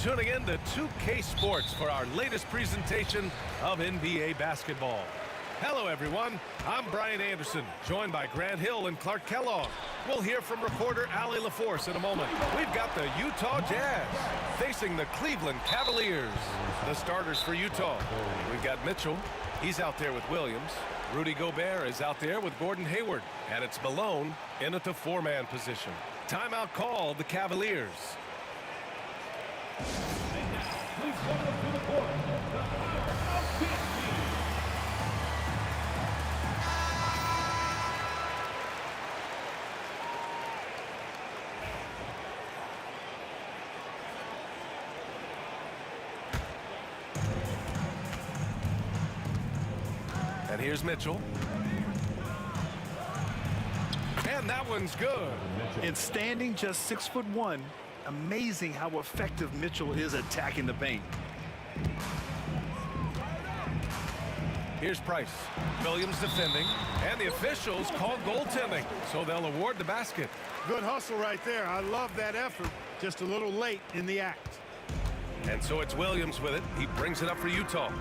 tuning in to 2K Sports for our latest presentation of NBA basketball. Hello, everyone. I'm Brian Anderson, joined by Grant Hill and Clark Kellogg. We'll hear from reporter Allie LaForce in a moment. We've got the Utah Jazz facing the Cleveland Cavaliers. The starters for Utah. We've got Mitchell. He's out there with Williams. Rudy Gobert is out there with Gordon Hayward. And it's Malone in at the four-man position. Timeout called the Cavaliers. And now, please welcome to the court, the owner of this And here's Mitchell. And that one's good. And standing just 6'1", amazing how effective Mitchell is attacking the paint. Here's Price. Williams defending. And the officials called goaltending, so they'll award the basket. Good hustle right there. I love that effort. Just a little late in the act. And so it's Williams with it. He brings it up for Utah.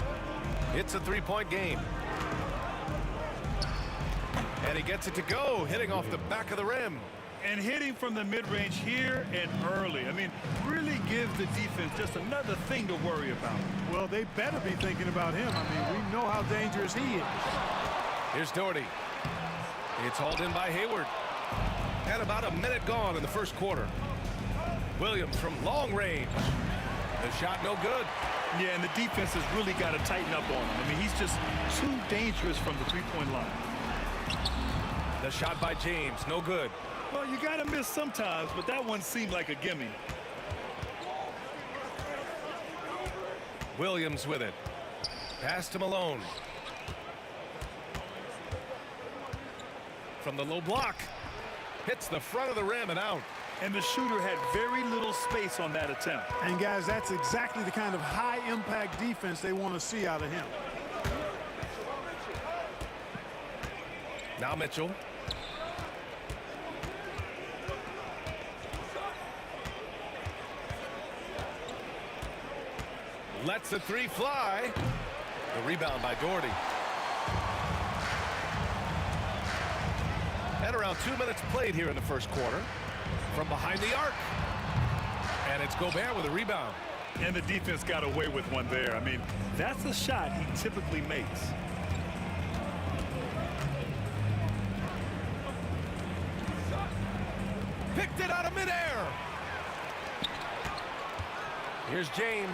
It's a three-point game. And he gets it to go, hitting off the back of the rim. And hitting from the mid-range here and early. I mean, really gives the defense just another thing to worry about. Well, they better be thinking about him. I mean, we know how dangerous he is. Here's Doherty. It's hauled in by Hayward. And about a minute gone in the first quarter. Williams from long range. The shot no good. Yeah, and the defense has really got to tighten up on him. I mean, he's just too dangerous from the three-point line. The shot by James, no good. Well, you got to miss sometimes, but that one seemed like a gimme. Williams with it. Pass to Malone. From the low block. Hits the front of the rim and out. And the shooter had very little space on that attempt. And, guys, that's exactly the kind of high-impact defense they want to see out of him. Now Mitchell. Lets the three fly. The rebound by Doherty. And around 2 minutes played here in the first quarter. From behind the arc. And it's Gobert with a rebound. And the defense got away with one there. I mean, that's a shot he typically makes. Picked it out of midair. Here's James.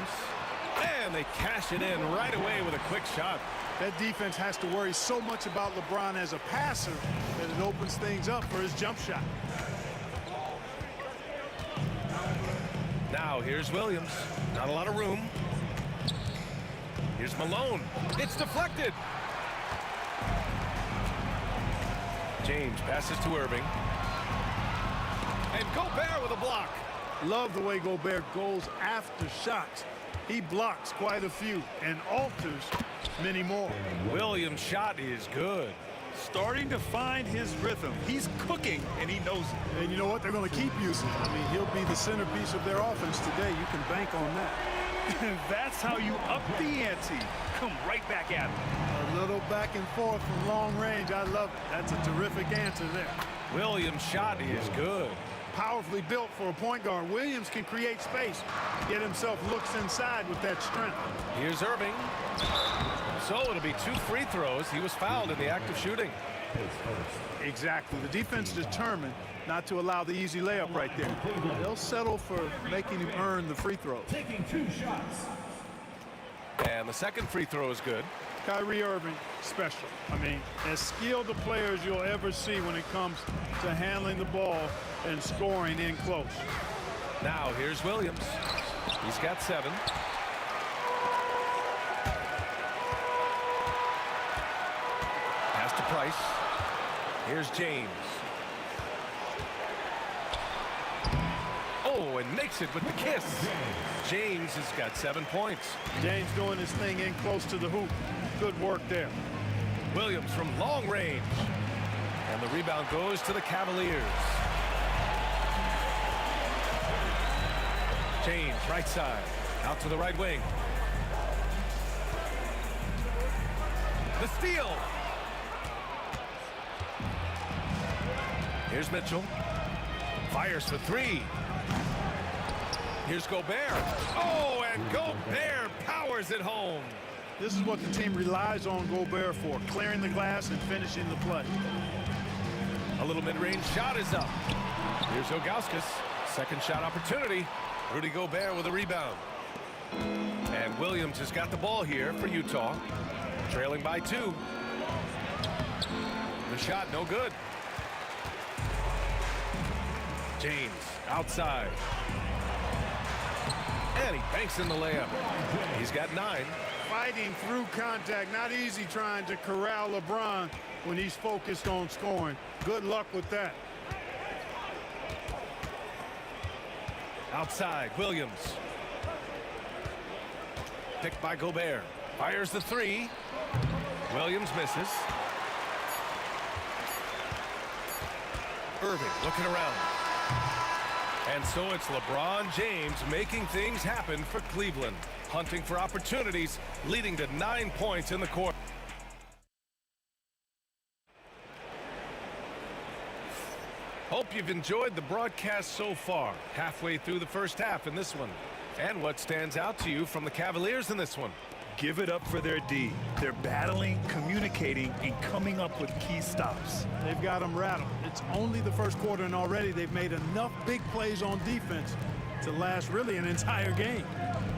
And they cash it in right away with a quick shot. That defense has to worry so much about LeBron as a passer that it opens things up for his jump shot. Now here's Williams. Not a lot of room. Here's Malone. It's deflected. James passes to Irving. And Gobert with a block. Love the way Gobert goes after shots. He blocks quite a few and alters many more. Williams' shot is good. Starting to find his rhythm. He's cooking, and he knows it. And you know what? They're going to keep using him. I mean, he'll be the centerpiece of their offense today. You can bank on that. That's how you up the ante. Come right back at him. A little back and forth from long range. I love it. That's a terrific answer there. Williams' shot is good. Powerfully built for a point guard. Williams can create space, get himself looks inside with that strength. Here's Irving. So it'll be 2 free throws. He was fouled in the act of shooting. Exactly. The defense determined not to allow the easy layup right there. They'll settle for making him earn the free throws. Taking 2 shots. And the second free throw is good. Kyrie Irving, special. I mean, as skilled a player as you'll ever see when it comes to handling the ball and scoring in close. Now here's Williams. He's got 7. Pass to Price. Here's James. Oh, and makes it with the kiss. James has got 7 points. James doing his thing in close to the hoop. Good work there. Williams from long range. And the rebound goes to the Cavaliers. James, right side. Out to the right wing. The steal. Here's Mitchell. Fires for 3. Here's Gobert. Oh, and Gobert powers it home. This is what the team relies on Gobert for, clearing the glass and finishing the play. A little mid-range shot is up. Here's Ilgauskas. Second shot opportunity. Rudy Gobert with a rebound. And Williams has got the ball here for Utah. Trailing by 2. The shot no good. James outside. And he banks in the layup. He's got 9. Fighting through contact. Not easy trying to corral LeBron when he's focused on scoring. Good luck with that. Outside, Williams. Picked by Gobert. Fires the 3. Williams misses. Irving looking around. And so it's LeBron James making things happen for Cleveland. Hunting for opportunities, leading to 9 points in the quarter. Hope you've enjoyed the broadcast so far. Halfway through the first half in this one. And what stands out to you from the Cavaliers in this one? Give it up for their D. They're battling, communicating, and coming up with key stops. They've got them rattled. It's only the first quarter, and already they've made enough big plays on defense to last really an entire game.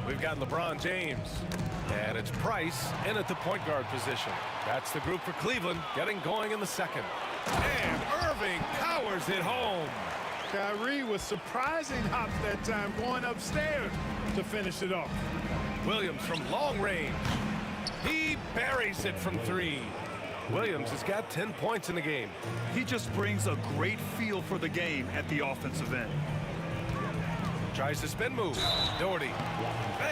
We've got LeBron James. And it's Price in at the point guard position. That's the group for Cleveland getting going in the second. And Irving powers it home. Kyrie was surprising hops that time, going upstairs to finish it off. Williams from long range. He buries it from 3. Williams has got 10 points in the game. He just brings a great feel for the game at the offensive end. Tries to spin move. Doherty.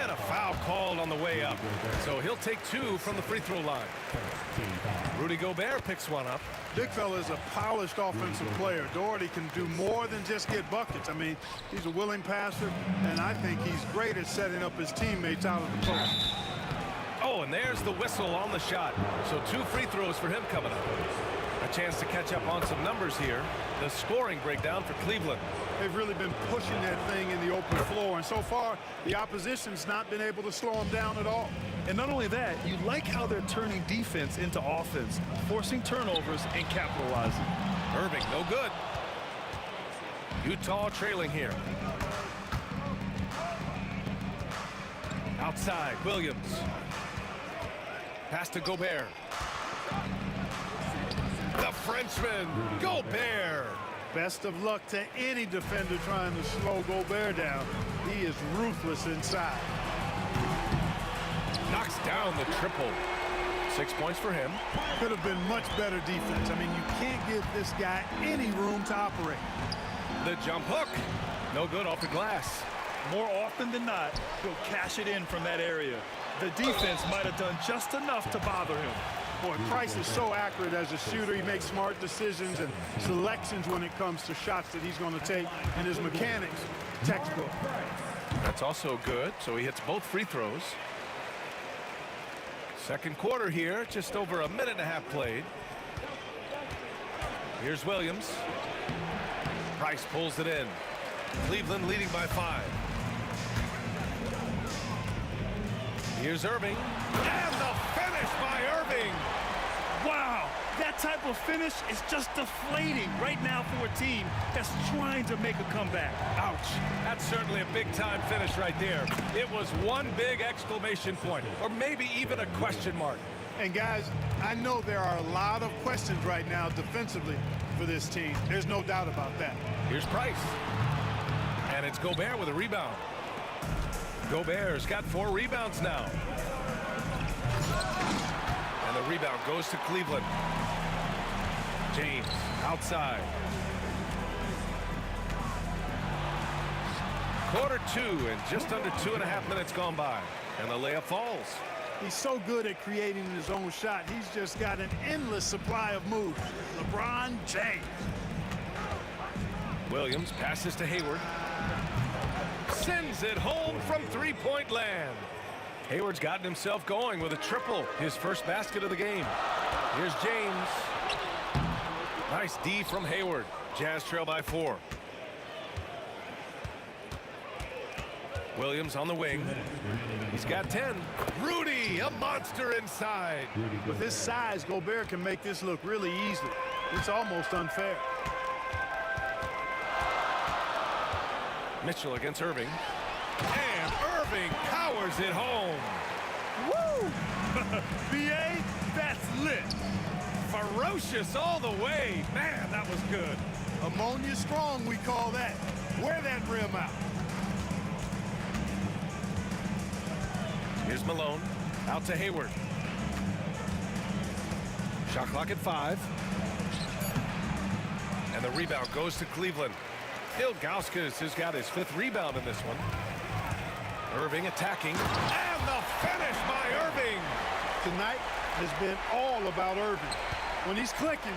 And a foul called on the way up. So he'll take 2 from the free throw line. Rudy Gobert picks one up. Big fella is a polished offensive player. Doherty can do more than just get buckets. I mean, he's a willing passer, and I think he's great at setting up his teammates out of the post. Oh, and there's the whistle on the shot. So 2 free throws for him coming up. A chance to catch up on some numbers here. The scoring breakdown for Cleveland. They've really been pushing that thing in the open floor, and so far, the opposition's not been able to slow them down at all. And not only that, you like how they're turning defense into offense, forcing turnovers and capitalizing. Irving, no good. Utah trailing here. Outside, Williams. Pass to Gobert. The Frenchman, Gobert. Best of luck to any defender trying to slow Gobert down. He is ruthless inside. Knocks down the triple. 6 points for him. Could have been much better defense. I mean, you can't give this guy any room to operate. The jump hook. No good off the glass. More often than not, he'll cash it in from that area. The defense might have done just enough to bother him. Boy, Price is so accurate as a shooter. He makes smart decisions and selections when it comes to shots that he's going to take, and his mechanics, textbook. That's also good, so he hits both free throws. Second quarter here, just over a minute and a half played. Here's Williams. Price pulls it in. Cleveland leading by 5. Here's Irving. And the finish by Irving. Wow, that type of finish is just deflating right now for a team that's trying to make a comeback. Ouch. That's certainly a big-time finish right there. It was one big exclamation point, or maybe even a question mark. And guys, I know there are a lot of questions right now defensively for this team. There's no doubt about that. Here's Price. And it's Gobert with a rebound. Gobert's got 4 rebounds now. And the rebound goes to Cleveland. James outside. Quarter 2 and just under 2.5 minutes gone by. And the layup falls. He's so good at creating his own shot. He's just got an endless supply of moves. LeBron James. Williams passes to Hayward. Sends it home from 3-point land. Hayward's gotten himself going with a triple, his first basket of the game. Here's James. Nice D from Hayward. Jazz trail by 4. Williams on the wing. He's got 10. Rudy, a monster inside. With his size, Gobert can make this look really easy. It's almost unfair. Mitchell against Irving. And Irving powers it home. Woo! BA, that's lit. Ferocious all the way. Man, that was good. Ammonia strong, we call that. Wear that rim out. Here's Malone. Out to Hayward. Shot clock at 5. And the rebound goes to Cleveland. Ilgauskas has got his 5th rebound in this one. Irving attacking. And the finish by Irving. Tonight has been all about Irving. When he's clicking,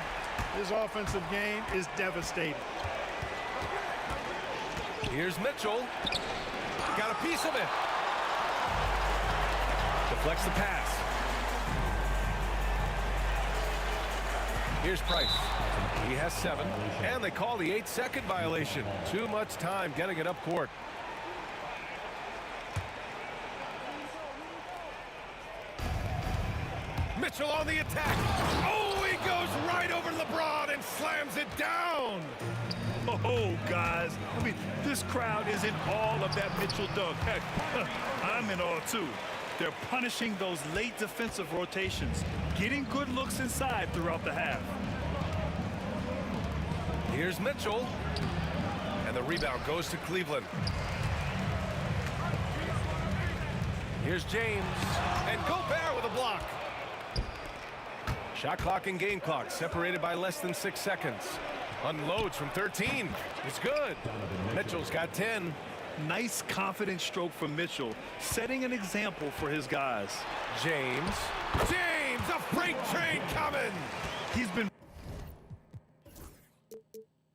his offensive game is devastating. Here's Mitchell. Got a piece of it. Deflects the pass. Here's Price. He has 7. And they call the 8-second violation. Too much time getting it up court. Mitchell on the attack. Oh, he goes right over LeBron and slams it down. Oh, guys. I mean, this crowd is in awe of that Mitchell dunk. Heck, I'm in awe, too. They're punishing those late defensive rotations, getting good looks inside throughout the half. Here's Mitchell. And the rebound goes to Cleveland. Here's James. And Gobert with a block. Shot clock and game clock separated by less than 6 seconds. Unloads from 13. It's good. Mitchell's got 10. Nice, confident stroke from Mitchell, setting an example for his guys. James. James, a freight train coming. He's been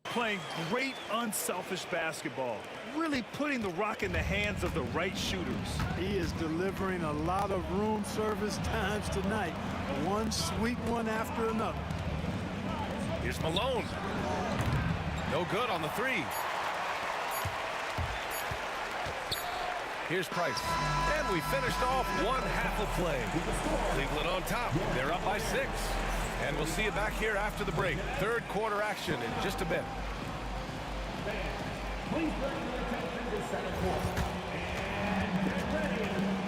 playing great, unselfish basketball, really putting the rock in the hands of the right shooters. He is delivering a lot of room service times tonight. One sweet one after another. Here's Malone. No good on the 3. Here's Price. And we finished off one half of play. Cleveland on top. They're up by 6. And we'll see you back here after the break. 3rd quarter action in just a bit. Please bring your attention to center court. And get ready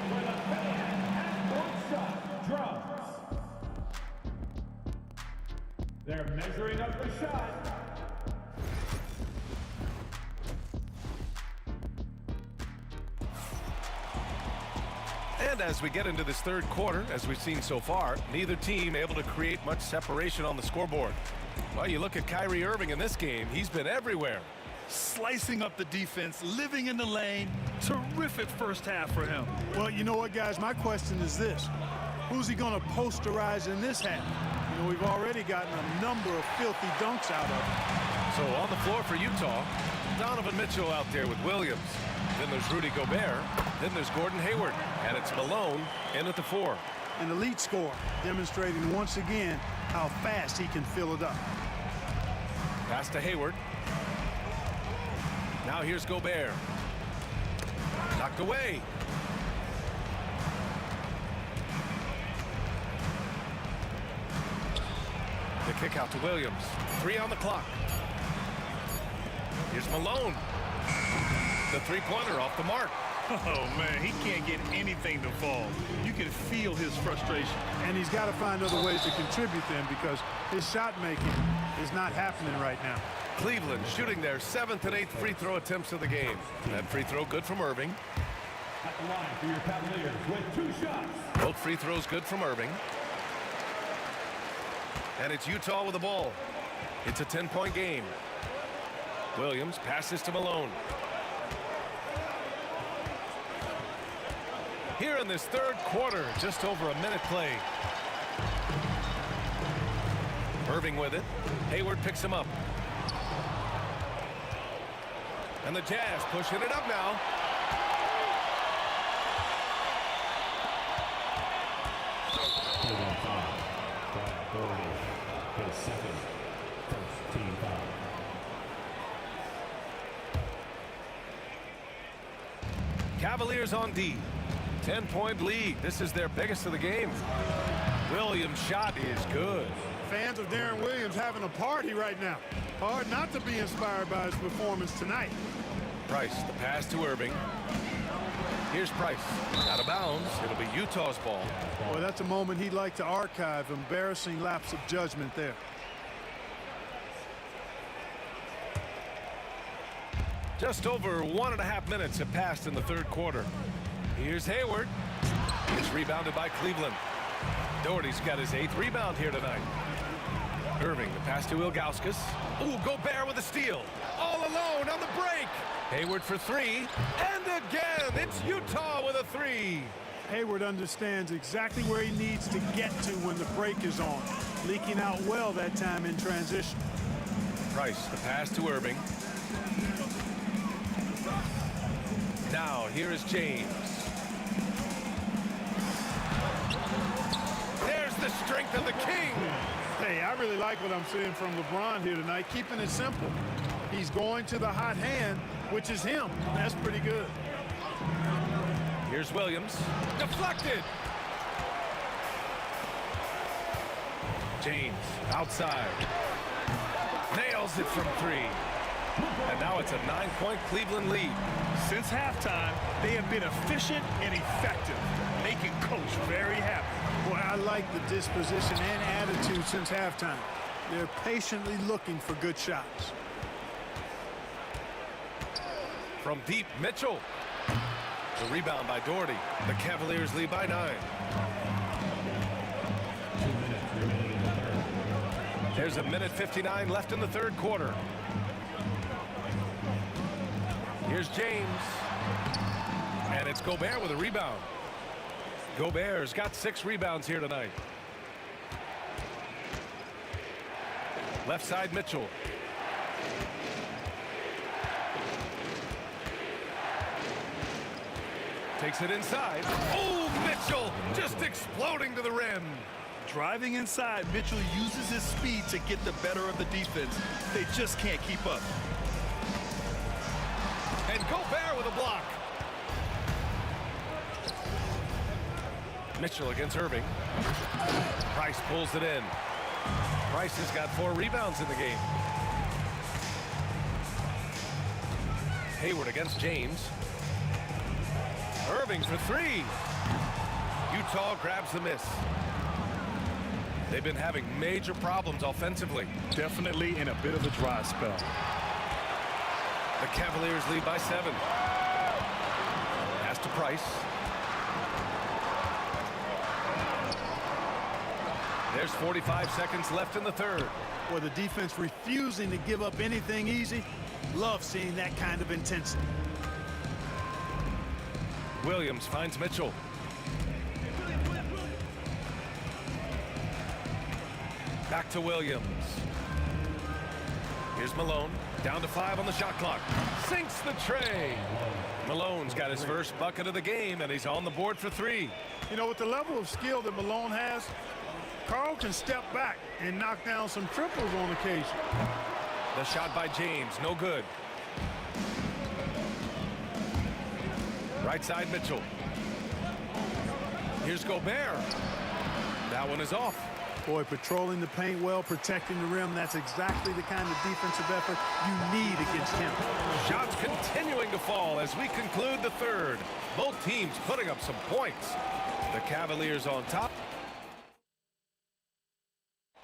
for the fan half-court shot drums. They're measuring up the shot. And as we get into this 3rd quarter, as we've seen so far, neither team able to create much separation on the scoreboard. Well, you look at Kyrie Irving in this game, he's been everywhere. Slicing up the defense, living in the lane. Terrific first half for him. Well, you know what, guys? My question is this. Who's he going to posterize in this half? You know, we've already gotten a number of filthy dunks out of him. So on the floor for Utah, Donovan Mitchell out there with Williams. Then there's Rudy Gobert. Then there's Gordon Hayward. And it's Malone in at the 4. An elite scorer, demonstrating once again how fast he can fill it up. Pass to Hayward. Now here's Gobert. Knocked away. The kick out to Williams. 3 on the clock. Here's Malone. The 3-pointer off the mark. Oh, man, he can't get anything to fall. You can feel his frustration. And he's got to find other ways to contribute then because his shot making is not happening right now. Cleveland shooting their 7th and 8th free throw attempts of the game. That free throw good from Irving. At the line for your Cavaliers with 2 shots. Both free throws good from Irving. And it's Utah with the ball. It's a 10-point game. Williams passes to Malone. Here in this 3rd quarter, just over a minute play. Irving with it. Hayward picks him up. And the Jazz pushing it up now. His second first team foul. Cavaliers on D. 10-point lead. This is their biggest of the game. Williams' shot is good. Fans of Darren Williams having a party right now. Hard not to be inspired by his performance tonight. Price, the pass to Irving. Here's Price. Out of bounds. It'll be Utah's ball. Well, that's a moment he'd like to archive. Embarrassing lapse of judgment there. Just over 1.5 minutes have passed in the 3rd quarter. Here's Hayward. It's rebounded by Cleveland. Doherty's got his 8th rebound here tonight. Irving, the pass to Ilgauskas. Ooh, Gobert with a steal. All alone on the break. Hayward for 3. And again, it's Utah with a 3. Hayward understands exactly where he needs to get to when the break is on. Leaking out well that time in transition. Price, the pass to Irving. Now, here is James. There's the strength of the King. Hey, I really like what I'm seeing from LeBron here tonight, keeping it simple. He's going to the hot hand, which is him. That's pretty good. Here's Williams. Deflected. James outside. Nails it from 3. And now it's a 9-point Cleveland lead. Since halftime, they have been efficient and effective, making Coach very happy. Boy, I like the disposition and attitude since halftime. They're patiently looking for good shots. From deep, Mitchell. The rebound by Doherty. The Cavaliers lead by 9. There's a minute 59 left in the 3rd quarter. Here's James. And it's Gobert with a rebound. Gobert's got 6 rebounds here tonight. Left side, Mitchell. Takes it inside. Oh, Mitchell just exploding to the rim. Driving inside, Mitchell uses his speed to get the better of the defense. They just can't keep up. And Gobert with a block. Mitchell against Irving. Price pulls it in. Price has got 4 rebounds in the game. Hayward against James. Irving for 3. Utah grabs the miss. They've been having major problems offensively. Definitely in a bit of a dry spell. The Cavaliers lead by 7. Pass to Price. There's 45 seconds left in the 3rd. Or the defense refusing to give up anything easy. Love seeing that kind of intensity. Williams finds Mitchell. Back to Williams. Here's Malone. Down to 5 on the shot clock. Sinks the tray. Malone's got his first bucket of the game, and he's on the board for 3. You know, with the level of skill that Malone has, Carl can step back and knock down some triples on occasion. The shot by James, no good. Right side, Mitchell. Here's Gobert. That one is off. Boy, patrolling the paint well, protecting the rim, that's exactly the kind of defensive effort you need against him. Shots continuing to fall as we conclude the 3rd. Both teams putting up some points. The Cavaliers on top.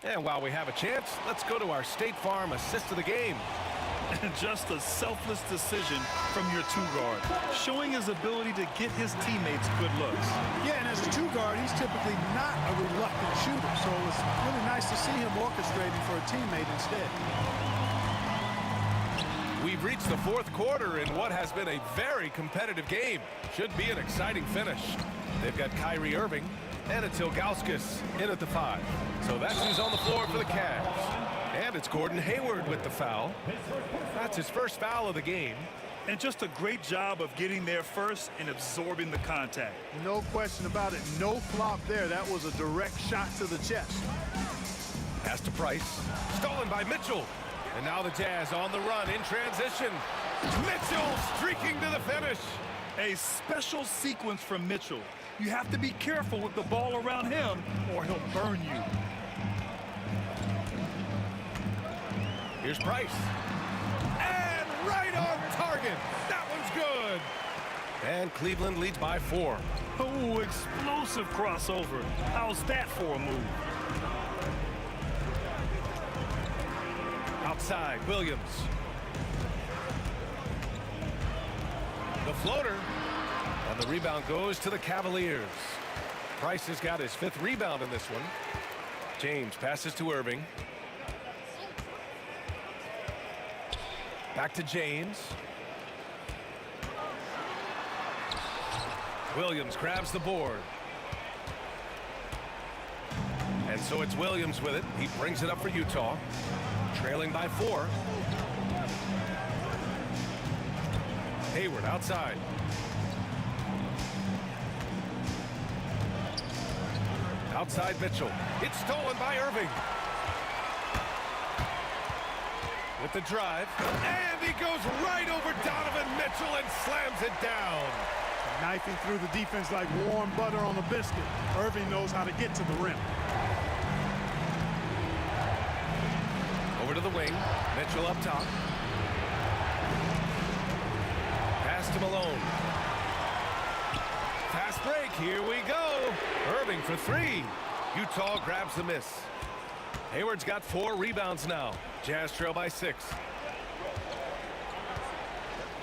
And while we have a chance, let's go to our State Farm assist of the game. Just a selfless decision from your 2-guard, showing his ability to get his teammates good looks. Yeah, and as a 2-guard, he's typically not a reluctant shooter, so it's really nice to see him orchestrating for a teammate instead. We've reached the 4th quarter in what has been a very competitive game. Should be an exciting finish. They've got Kyrie Irving and it's Ilgauskas in at the 5. So that's who's on the floor for the Cavs. And it's Gordon Hayward with the foul. That's his first foul of the game. And just a great job of getting there first and absorbing the contact. No question about it. No flop there. That was a direct shot to the chest. Pass to Price. Stolen by Mitchell. And now the Jazz on the run in transition. Mitchell streaking to the finish. A special sequence from Mitchell. You have to be careful with the ball around him or he'll burn you. Here's Price. And right on target. That one's good. And Cleveland leads by 4. Oh, explosive crossover. How's that for a move? Outside, Williams. The floater. And the rebound goes to the Cavaliers. Price has got his 5th rebound in this one. James passes to Irving. Back to James. Williams grabs the board. And so it's Williams with it. He brings it up for Utah. Trailing by 4. Hayward outside. Outside Mitchell. It's stolen by Irving. With the drive. And he goes right over Donovan Mitchell and slams it down. Knifing through the defense like warm butter on a biscuit. Irving knows how to get to the rim. Over to the wing. Mitchell up top. Pass to Malone. Fast break. Here we go. Irving for 3. Utah grabs the miss. Hayward's got 4 rebounds now. Jazz trail by 6.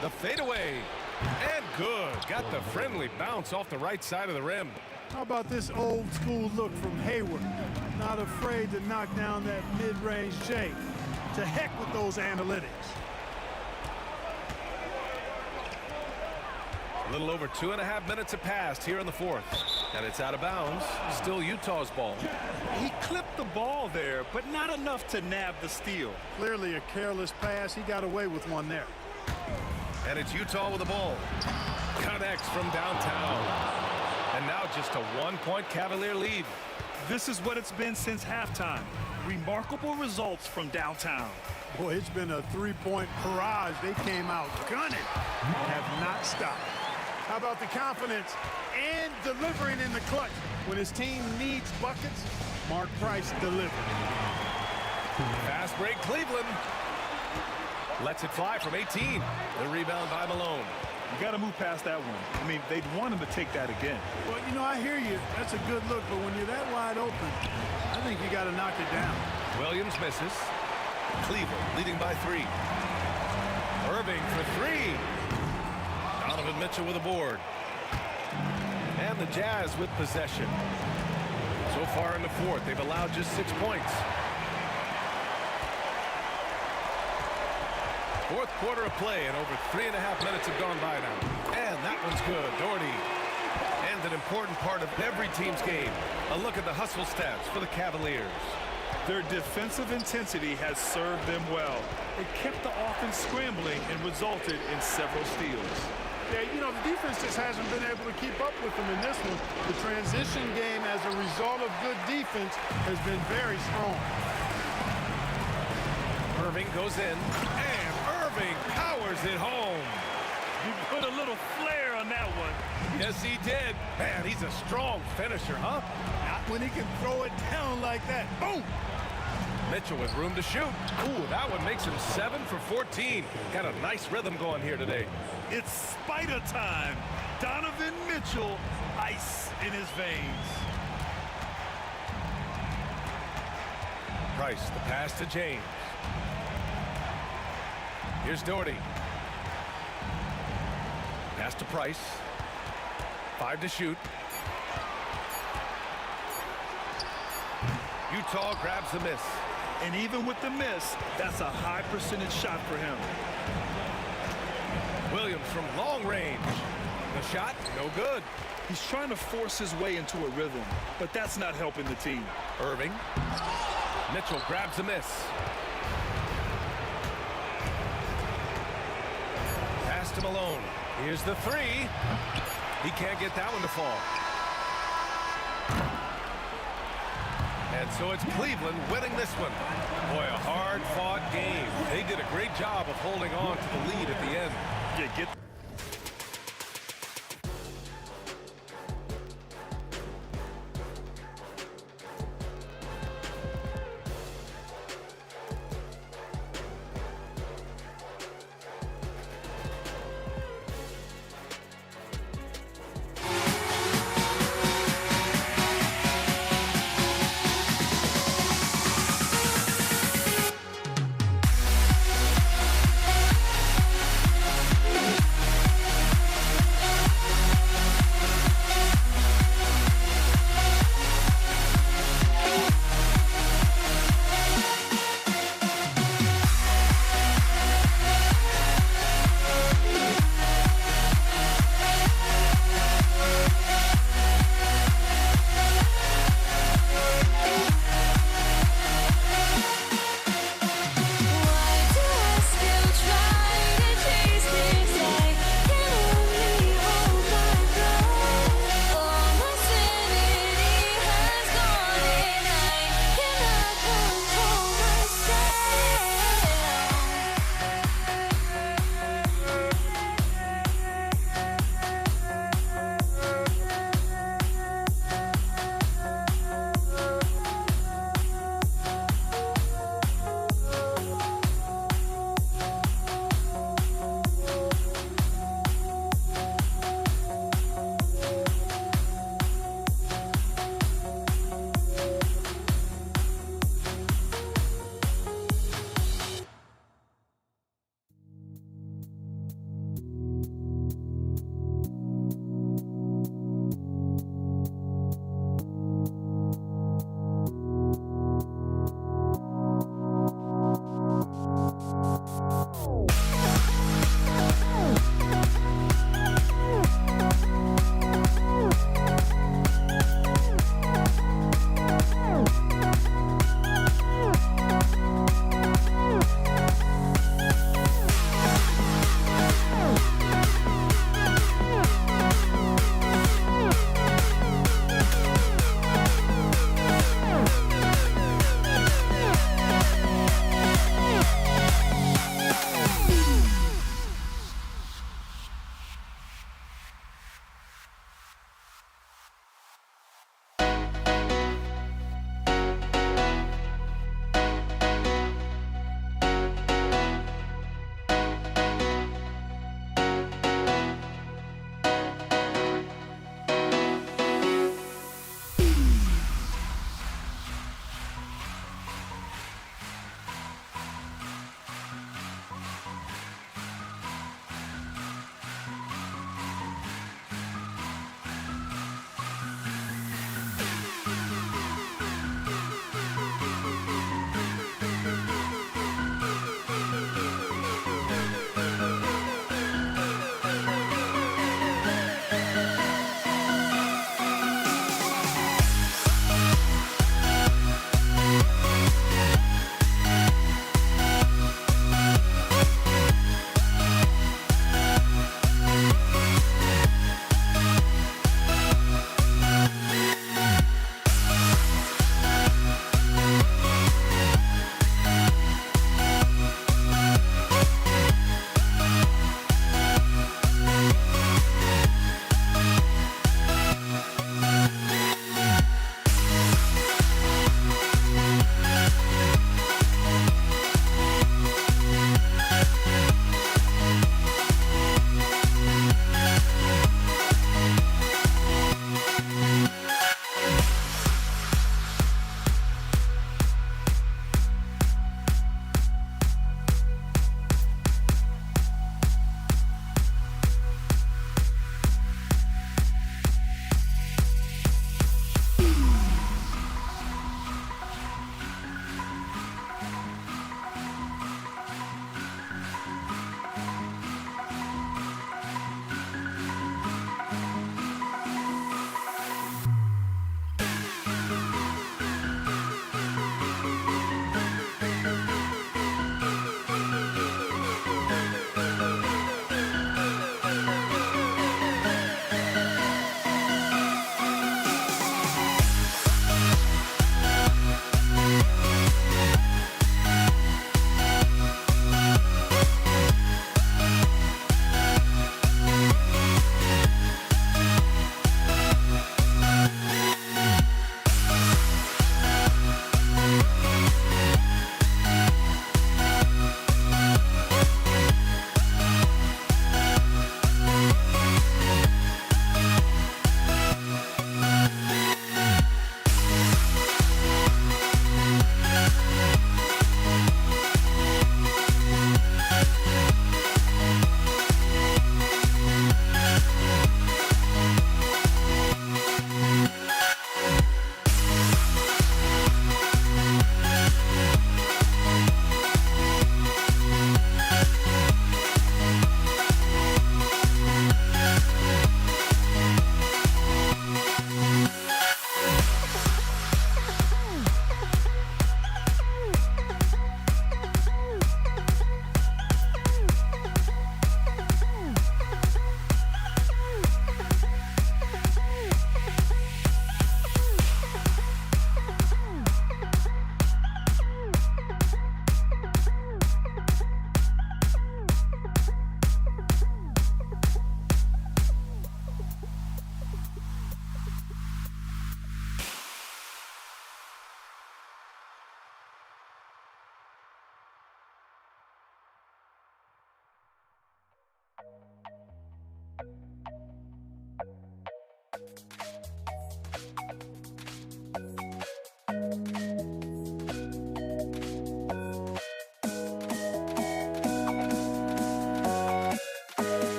The fadeaway. And good. Got the friendly bounce off the right side of the rim. How about this old school look from Hayward? Not afraid to knock down that mid-range J. To heck with those analytics. A little over 2.5 minutes have passed here in the 4th. And it's out of bounds. Still Utah's ball. He clipped the ball there, but not enough to nab the steal. Clearly a careless pass. He got away with one there. And it's Utah with the ball. Connects from downtown. And now just a 1-point Cavalier lead. This is what it's been since halftime. Remarkable results from downtown. Boy, it's been a 3-point barrage. They came out gunning and have not stopped. How about the confidence and delivering in the clutch? When his team needs buckets, Mark Price delivered. Fast break Cleveland. Lets it fly from 18. The rebound by Malone. You got to move past that one. I mean, they'd want him to take that again. Well, you know, I hear you. That's a good look, but when you're that wide open, I think you got to knock it down. Williams misses. Cleveland leading by 3. Irving for 3. Donovan Mitchell with a board. And the Jazz with possession. So far in the 4th, they've allowed just 6 points. 4th quarter of play, and over 3.5 minutes have gone by now. And that one's good. Doherty. And an important part of every team's game. A look at the hustle stats for the Cavaliers. Their defensive intensity has served them well. It kept the offense scrambling and resulted in several steals. Yeah, you know, the defense just hasn't been able to keep up with them in this one. The transition game as a result of good defense has been very strong. Irving goes in, and Irving powers it home. He put a little flair on that one. Yes, he did. Man, he's a strong finisher, huh? Not when he can throw it down like that. Boom! Mitchell with room to shoot. Ooh, that one makes him 7 for 14. Got a nice rhythm going here today. It's Spider time. Donovan Mitchell, ice in his veins. Price, the pass to James. Here's Doherty. Pass to Price. 5 to shoot. Utah grabs the miss. And even with the miss, that's a high percentage shot for him. Williams from long range. The shot, no good. He's trying to force his way into a rhythm, but that's not helping the team. Irving. Mitchell grabs the miss. Pass to Malone. Here's the 3. He can't get that one to fall. And so it's Cleveland winning this one. Boy, a hard-fought game. They did a great job of holding on to the lead at the end. Yeah, get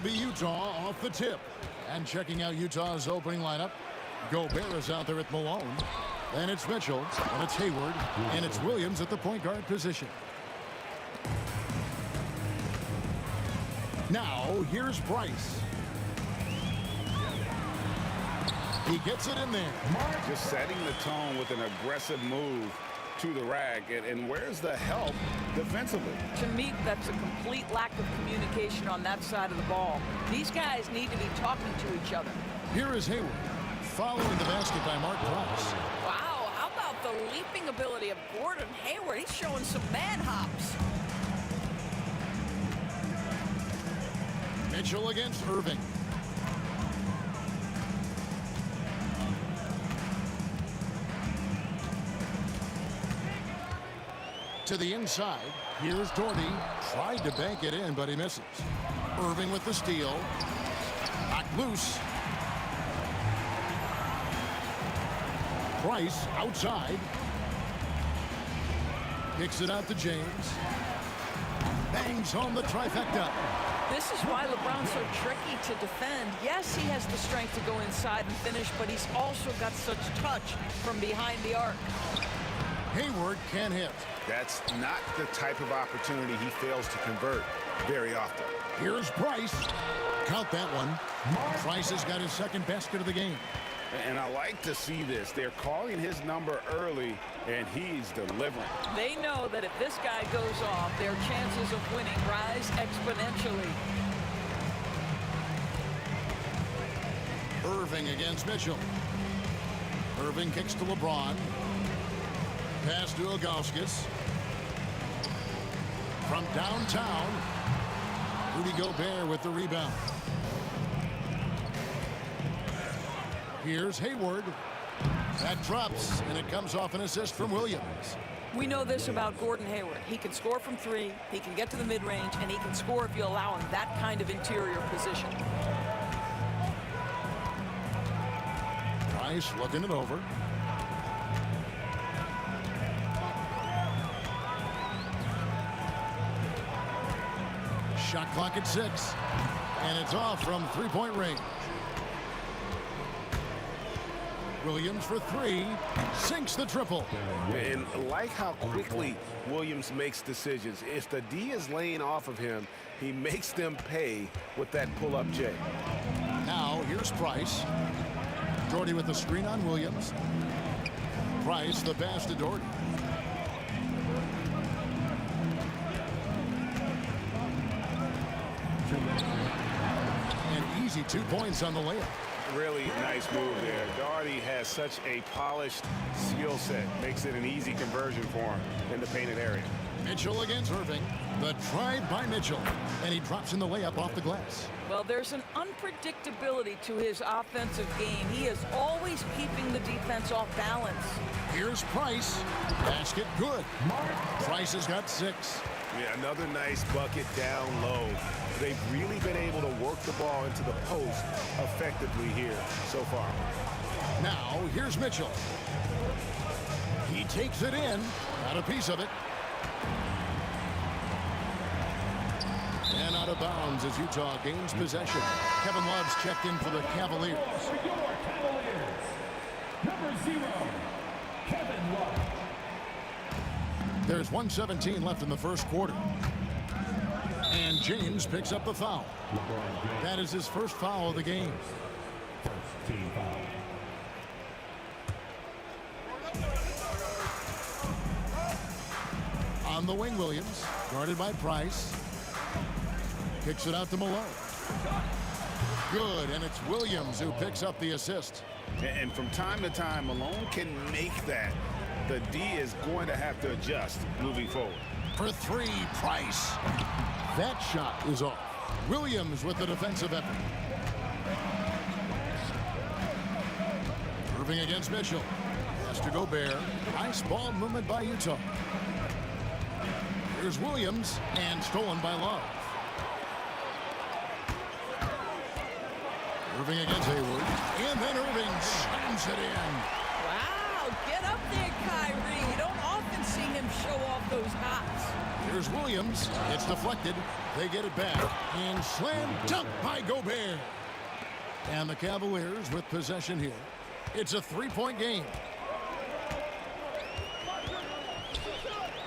be Utah off the tip. And checking out Utah's opening lineup, Gobert is out there at Malone. Then it's Mitchell, and it's Hayward, and it's Williams at the point guard position. Now, here's Price. He gets it in there. Just setting the tone with an aggressive move to the rack. And where's the help defensively? To me, that's a complete lack of communication on that side of the ball. These guys need to be talking to each other. Here is Hayward, following the basket by Mark Price. Wow, how about the leaping ability of Gordon Hayward? He's showing some man hops. Mitchell against Irving. To the inside. Here's Doherty. Tried to bank it in, but he misses. Irving with the steal. Back loose. Price outside. Kicks it out to James. Bangs home the trifecta. This is why LeBron's so tricky to defend. Yes, he has the strength to go inside and finish, but he's also got such touch from behind the arc. Hayward can't hit. That's not the type of opportunity he fails to convert very often. Here's Price. Count that one. Price has got his second basket of the game. And I like to see this. They're calling his number early, and he's delivering. They know that if this guy goes off, their chances of winning rise exponentially. Irving against Mitchell. Irving kicks to LeBron. Pass to Ilgauskas. From downtown, Rudy Gobert with the rebound. Here's Hayward. That drops, and it comes off an assist from Williams. We know this about Gordon Hayward. He can score from three, he can get to the mid-range, and he can score if you allow him that kind of interior position. Price looking it over. Shot clock at 6, and it's off from three-point range. Williams for three, sinks the triple. And like how quickly Williams makes decisions. If the D is laying off of him, he makes them pay with that pull-up J. Now here's Price. Doherty with the screen on Williams. Price the pass to Doherty. An easy 2 points on the layup. Really nice move there. Doherty has such a polished skill set. Makes it an easy conversion for him in the painted area. Mitchell against Irving. The try by Mitchell. And he drops in the layup off the glass. Well, there's an unpredictability to his offensive game. He is always keeping the defense off balance. Here's Price. Basket good. Price has got 6. Yeah, another nice bucket down low. They've really been able to work the ball into the post effectively here so far. Now, here's Mitchell. He takes it in. Got a piece of it. And out of bounds as Utah gains possession. Kevin Love's checked in for the Cavaliers. For your Cavaliers, number 0, Kevin Love. There's 1:17 left in the first quarter. And James picks up the foul. That is his first foul of the game. First team foul. On the wing, Williams, guarded by Price. Kicks it out to Malone. Good, and it's Williams who picks up the assist. And from time to time, Malone can make that. The D is going to have to adjust moving forward. For 3, Price. That shot is off. Williams with the defensive effort. Irving against Mitchell. Has to Gobert. Nice ball movement by Utah. Here's Williams, and stolen by Love. Irving against Hayward. And then Irving slams it in. Wow, get up there, Kyrie. You don't often see him show off those hops. Here's Williams. It's deflected. They get it back. And slam dunk by Gobert. And the Cavaliers with possession here. It's a 3-point game.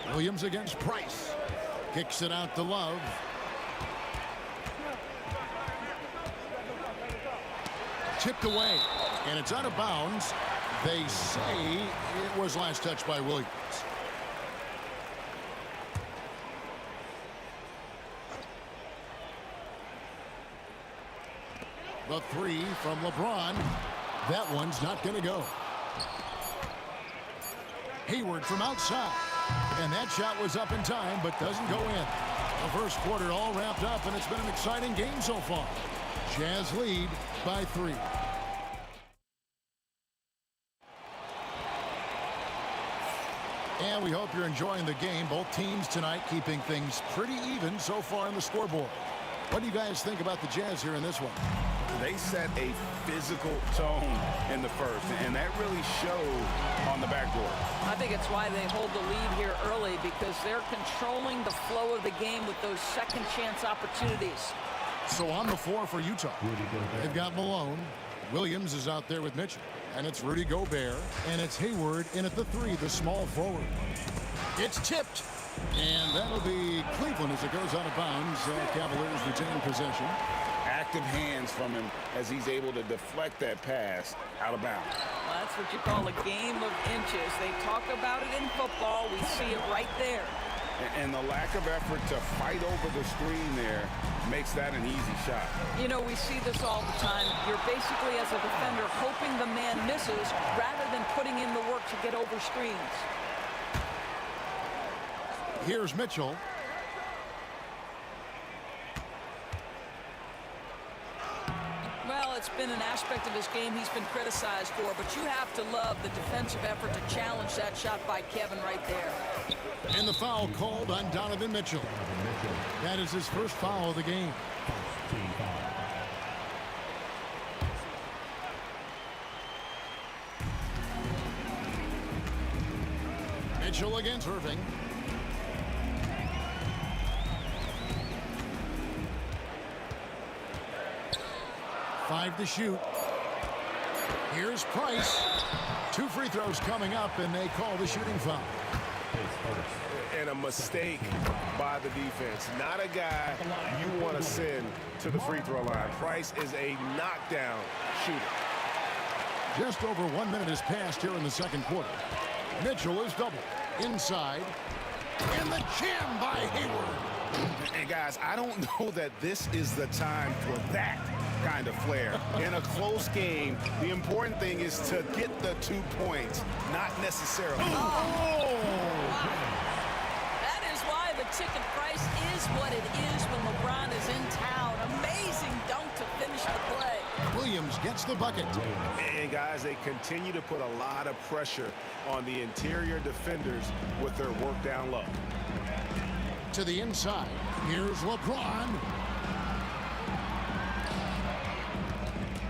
Williams against Price. Kicks it out to Love. Tipped away. And it's out of bounds. They say it was last touched by Williams. The three from LeBron. That one's not going to go. Hayward from outside. And that shot was up in time, but doesn't go in. The first quarter all wrapped up, and it's been an exciting game so far. Jazz lead by 3. And we hope you're enjoying the game. Both teams tonight keeping things pretty even so far on the scoreboard. What do you guys think about the Jazz here in this one? They set a physical tone in the first, and that really showed on the backboard. I think it's why they hold the lead here early, because they're controlling the flow of the game with those second chance opportunities. So on the floor for Utah, they've got Malone. Williams is out there with Mitchell. And it's Rudy Gobert. And it's Hayward in at the 3, the small forward. It's tipped. And that'll be Cleveland as it goes out of bounds. Cavaliers retain possession. Active hands from him as he's able to deflect that pass out of bounds. Well, that's what you call a game of inches. They talk about it in football. We see it right there. And the lack of effort to fight over the screen there makes that an easy shot. You know, we see this all the time. You're basically, as a defender, hoping the man misses rather than putting in the work to get over screens. Here's Mitchell. Well, it's been an aspect of his game he's been criticized for, but you have to love the defensive effort to challenge that shot by Kevin right there. And the foul called on Donovan Mitchell. That is his first foul of the game. Mitchell against Irving. Five to shoot. Here's Price. 2 free throws coming up, and they call the shooting foul. And a mistake by the defense. Not a guy you want to send to the free throw line. Price is a knockdown shooter. Just over 1 minute has passed here in the second quarter. Mitchell is doubled. Inside. And the jam by Hayward. And guys, I don't know that this is the time for that kind of flair. In a close game, the important thing is to get the 2 points, not necessarily. Oh! That is why the ticket price is what it is when LeBron is in town. Amazing dunk to finish the play. Williams gets the bucket. And guys, they continue to put a lot of pressure on the interior defenders with their work down low. To the inside. Here's LeBron.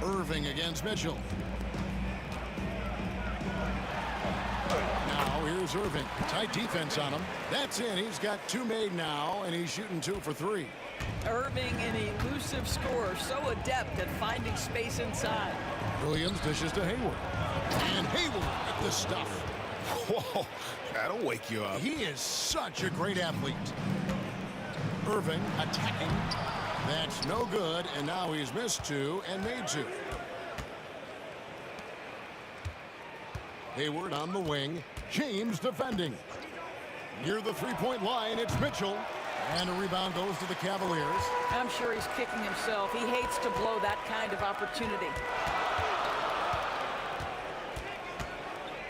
Irving against Mitchell. Now here's Irving. Tight defense on him. That's in. He's got 2 made now, and he's shooting 2 for 3. Irving, an elusive scorer, so adept at finding space inside. Williams dishes to Hayward. And Hayward at the stuff. Whoa, that'll wake you up. He is such a great athlete. Irving attacking. That's no good, and now he's missed 2 and made 2. Hayward on the wing. James defending. Near the 3-point line, it's Mitchell. And a rebound goes to the Cavaliers. I'm sure he's kicking himself. He hates to blow that kind of opportunity.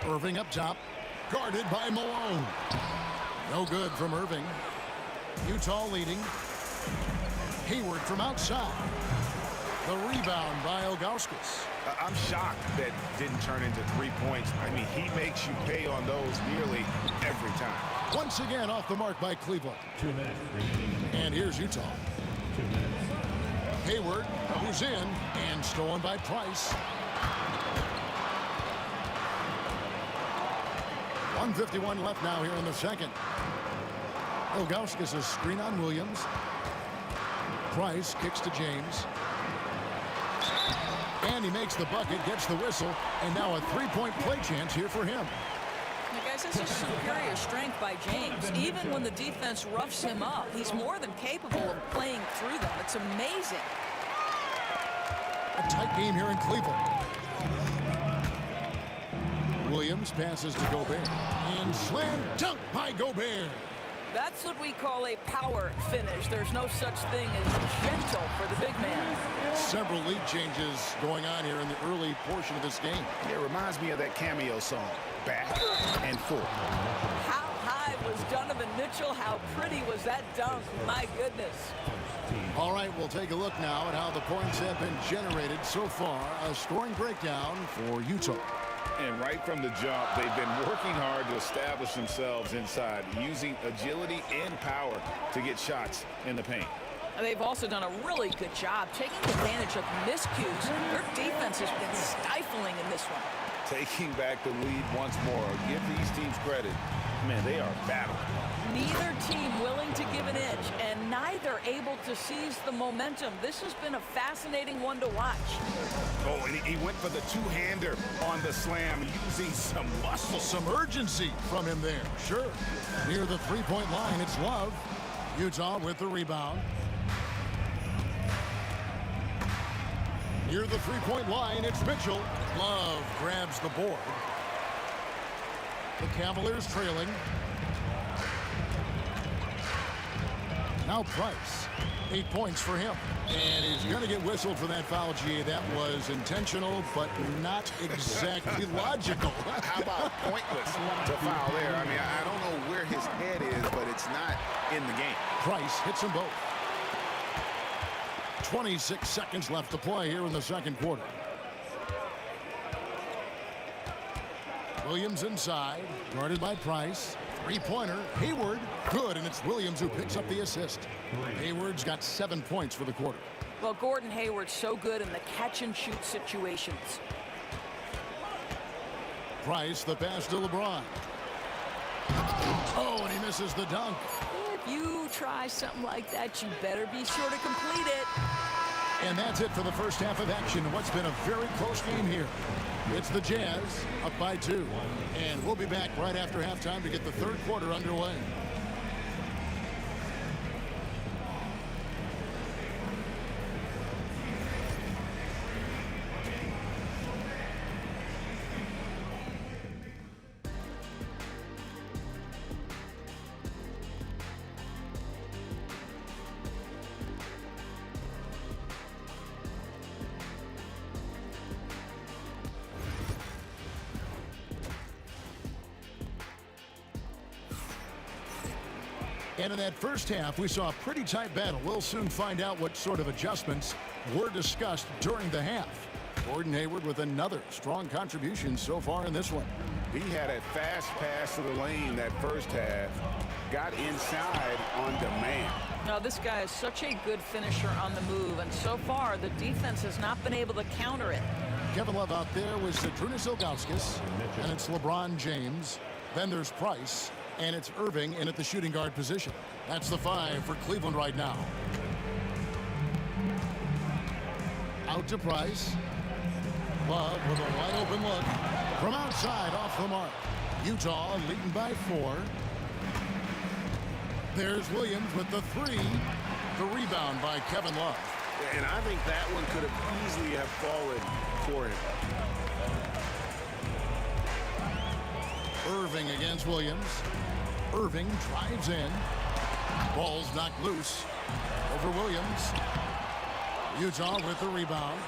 Irving up top. Guarded by Malone. No good from Irving. Utah leading. Hayward from outside. The rebound by Ilgauskas. I'm shocked that didn't turn into 3 points. I mean, he makes you pay on those nearly every time. Once again off the mark by Cleveland. 2 minutes. And here's Utah. 2 minutes. Hayward, who's in, and stolen by Price. 1:51 left now here in the second. Ilgauskas a screen on Williams. Price kicks to James. And he makes the bucket, gets the whistle, and now a three-point play chance here for him. Guys, this is superior strength by James. Even when the defense roughs him up, he's more than capable of playing through them. It's amazing. A tight game here in Cleveland. Williams passes to Gobert. And slam dunk by Gobert. That's what we call a power finish. There's no such thing as gentle for the big man. Several lead changes going on here in the early portion of this game. It reminds me of that cameo song, Back and Forth. How high was Donovan Mitchell? How pretty was that dunk? My goodness. All right, we'll take a look now at how the points have been generated so far. A scoring breakdown for Utah. And right from the jump, they've been working hard to establish themselves inside, using agility and power to get shots in the paint. They've also done a really good job taking advantage of miscues. Their defense has been stifling in this one. Taking back the lead once more. Give these teams credit. Man, they are battling. Neither team willing to give an inch, and neither able to seize the momentum. This has been a fascinating one to watch. Oh, and he went for the two-hander on the slam, using some muscle. Some urgency from him there, sure. Near the three-point line, it's Love. Utah with the rebound. Near the three-point line, it's Mitchell. Love grabs the board. The Cavaliers trailing. Now Price. 8 points for him. And he's going to get whistled for that foul, G. That was intentional, but not exactly logical. How about pointless to foul there? I mean, I don't know where his head is, but it's not in the game. Price hits them both. 26 seconds left to play here in the second quarter. Williams inside, guarded by Price. Three-pointer, Hayward, good, and it's Williams who picks up the assist. Hayward's got 7 points for the quarter. Well, Gordon Hayward's so good in the catch-and-shoot situations. Price, the pass to LeBron. Oh, and he misses the dunk. If you try something like that, you better be sure to complete it. And that's it for the first half of action. What's been a very close game here. It's the Jazz up by 2. And we'll be back right after halftime to get the third quarter underway. And in that first half, we saw a pretty tight battle. We'll soon find out what sort of adjustments were discussed during the half. Gordon Hayward with another strong contribution so far in this one. He had a fast pass to the lane that first half, got inside on demand. Now, this guy is such a good finisher on the move, and so far, the defense has not been able to counter it. Kevin Love out there with Zydrunas Ilgauskas, and it's LeBron James. Then there's Price, and it's Irving in at the shooting guard position. That's the 5 for Cleveland right now. Out to Price. Love with a wide open look. From outside, off the mark. Utah leading by 4. There's Williams with the 3. The rebound by Kevin Love. And I think that one could have easily have fallen for him. Irving against Williams. Irving drives in. Ball's knocked loose. Over Williams. Utah with the rebound.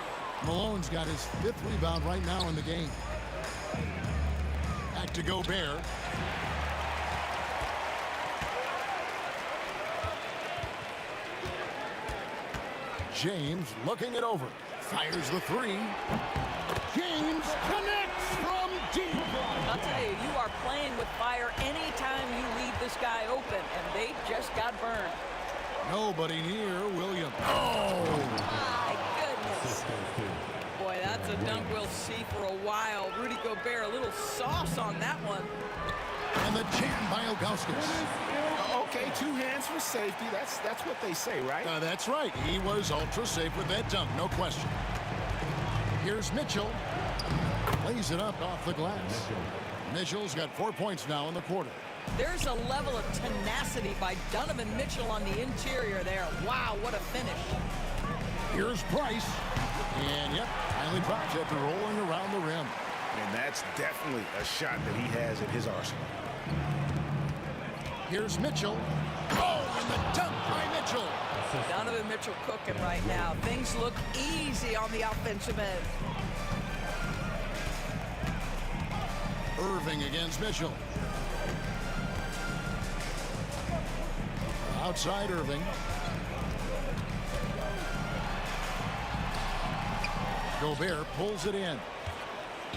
Malone's got his 5th rebound right now in the game. Back to Gobert. James looking it over. Fires the 3. James connects from deep. I'll tell you, you are playing with fire anytime you leave this guy open, and they just got burned. Nobody near Williams. Oh, my goodness. Boy, that's a dunk we'll see for a while. Rudy Gobert, a little sauce on that one. And the jam by Ilgauskas. Okay, 2 hands for safety. That's what they say, right? That's right. He was ultra safe with that dunk, no question. Here's Mitchell. Lays it up off the glass. Mitchell's got 4 points now in the quarter. There's a level of tenacity by Donovan Mitchell on the interior there. Wow, what a finish. Here's Price. And, yep, finally drops after rolling around the rim. And that's definitely a shot that he has in his arsenal. Here's Mitchell. Oh, and the dunk by Mitchell. Donovan Mitchell cooking right now. Things look easy on the offensive end. Irving against Mitchell. Outside Irving. Gobert pulls it in.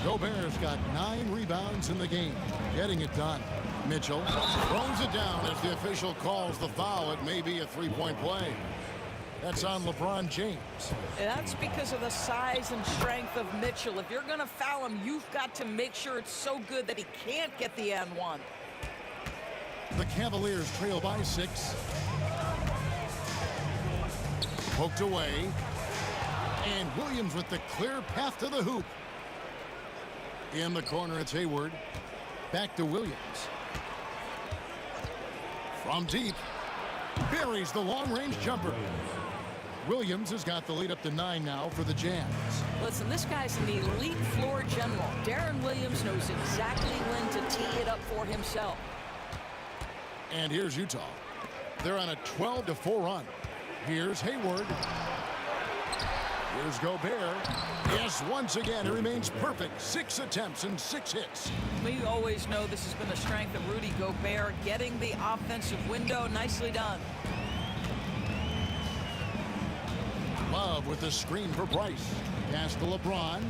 Gobert's got 9 rebounds in the game, getting it done. Mitchell throws it down as the official calls the foul. It may be a 3-point play. That's on LeBron James. That's because of the size and strength of Mitchell. If you're going to foul him, you've got to make sure it's so good that he can't get the N1. The Cavaliers trail by 6. Poked away. And Williams with the clear path to the hoop. In the corner, it's Hayward. Back to Williams. From deep. Buries the long-range jumper. Williams has got the lead up to 9 now for the Jazz. Listen, this guy's an elite floor general. Darren Williams knows exactly when to tee it up for himself. And here's Utah. They're on a 12-4 run. Here's Hayward. Here's Gobert. Yes, once again, he remains perfect. 6 attempts and 6 hits. We always know this has been the strength of Rudy Gobert, getting the offensive window. Nicely done. Love with the screen for Price. Pass to LeBron.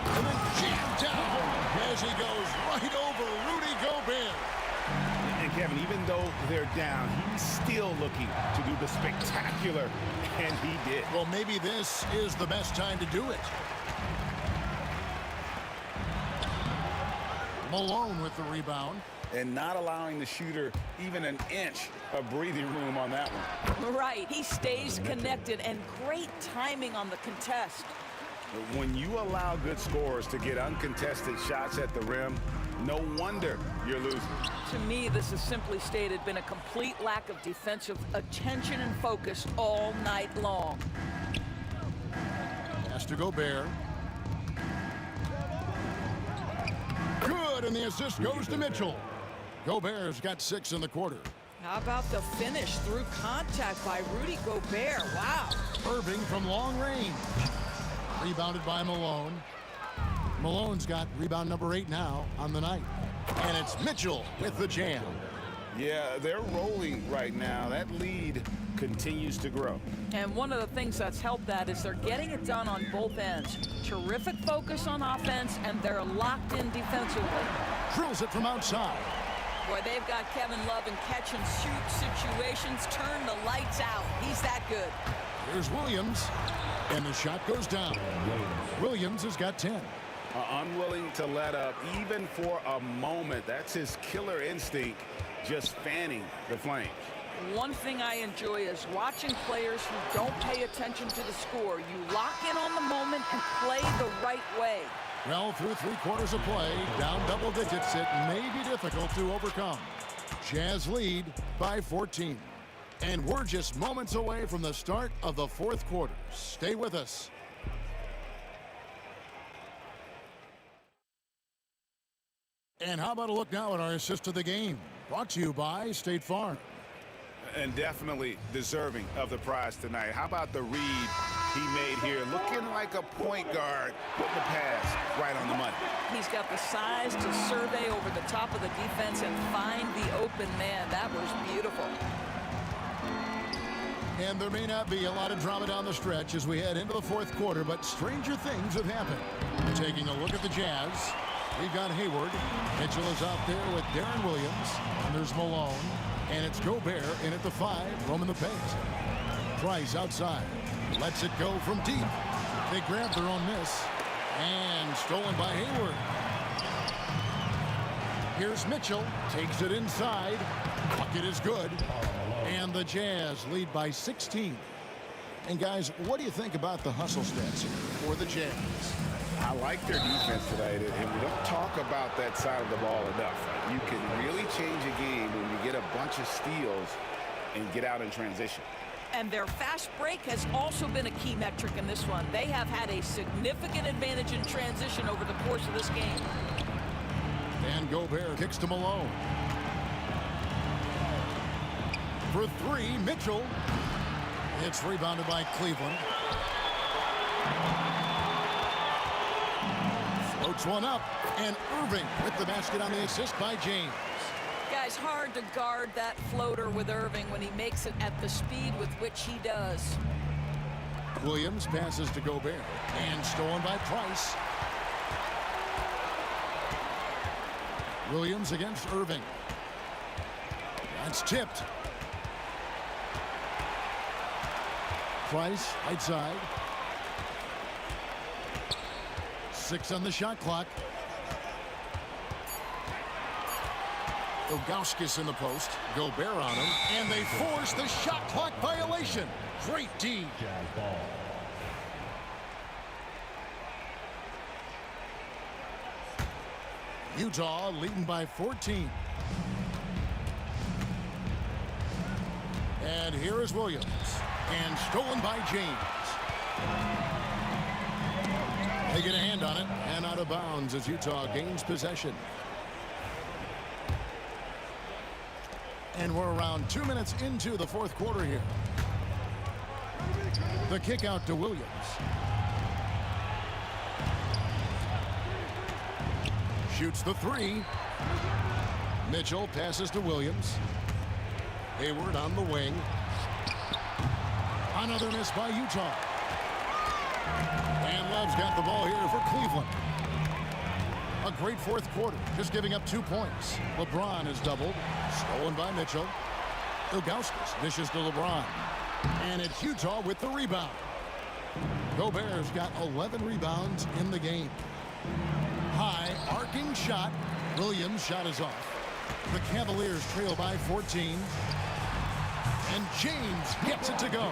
And then jammed down as he goes right over Rudy Gobert. And Kevin, even though they're down, he's still looking to do the spectacular, and he did. Well, maybe this is the best time to do it. Malone with the rebound. And not allowing the shooter even an inch of breathing room on that one. Right, he stays connected, and great timing on the contest. When you allow good scorers to get uncontested shots at the rim, no wonder you're losing. To me, this has simply stated been a complete lack of defensive attention and focus all night long. Pass to Gobert. Good, and the assist goes to Mitchell. Gobert's got 6 in the quarter. How about the finish through contact by Rudy Gobert? Wow. Irving from long range. Rebounded by Malone. Malone's got rebound number 8 now on the night. And it's Mitchell with the jam. Yeah, they're rolling right now. That lead continues to grow. And one of the things that's helped that is they're getting it done on both ends. Terrific focus on offense, and they're locked in defensively. Drills it from outside. Boy, they've got Kevin Love in catch-and-shoot situations. Turn the lights out. He's that good. Here's Williams. And the shot goes down. Williams has got 10. Unwilling to let up even for a moment. That's his killer instinct, just fanning the flames. One thing I enjoy is watching players who don't pay attention to the score. You lock in on the moment and play the right way. Well, through 3 quarters of play, down double digits, it may be difficult to overcome. Jazz lead by 14. And we're just moments away from the start of the 4th quarter. Stay with us. And how about a look now at our assist of the game? Brought to you by State Farm. And definitely deserving of the prize tonight. How about the read he made here? Looking like a point guard, putting the pass right on the money. He's got the size to survey over the top of the defense and find the open man. That was beautiful. And there may not be a lot of drama down the stretch as we head into the 4th quarter, but stranger things have happened. Taking a look at the Jazz, we've got Hayward. Mitchell is out there with Darren Williams. And there's Malone. And it's Gobert in at the 5, roaming the paint. Price outside. Lets it go from deep. They grab their own miss. And stolen by Hayward. Here's Mitchell, takes it inside. Bucket is good. And the Jazz lead by 16. And guys, what do you think about the hustle stats here for the Jazz? I like their defense tonight, and we don't talk about that side of the ball enough. You can really change a game when you get a bunch of steals and get out in transition. And their fast break has also been a key metric in this one. They have had a significant advantage in transition over the course of this game. And Gobert kicks to Malone. For three, Mitchell. It's rebounded by Cleveland. Floats one up, and Irving with the basket on the assist by James. Guys, hard to guard that floater with Irving when he makes it at the speed with which he does. Williams passes to Gobert, and stolen by Price. Williams against Irving. That's tipped. Price, right side. 6 on the shot clock. Ilgauskas in the post. Gobert on him. And they force the shot clock violation. Great D. Jazz ball. Utah leading by 14. And here is Williams. And stolen by James. They get a hand on it. And out of bounds as Utah gains possession. And we're around 2 minutes into the fourth quarter here. The kick out to Williams. Shoots the three. Mitchell passes to Williams. Hayward on the wing. Another miss by Utah. And Love's got the ball here for Cleveland. A great fourth quarter, just giving up 2 points. LeBron is doubled. Stolen by Mitchell. Ilgauskas dishes to LeBron. And it's Utah with the rebound. Gobert's got 11 rebounds in the game. High arcing shot. Williams' shot is off. The Cavaliers trail by 14. And James gets it to go.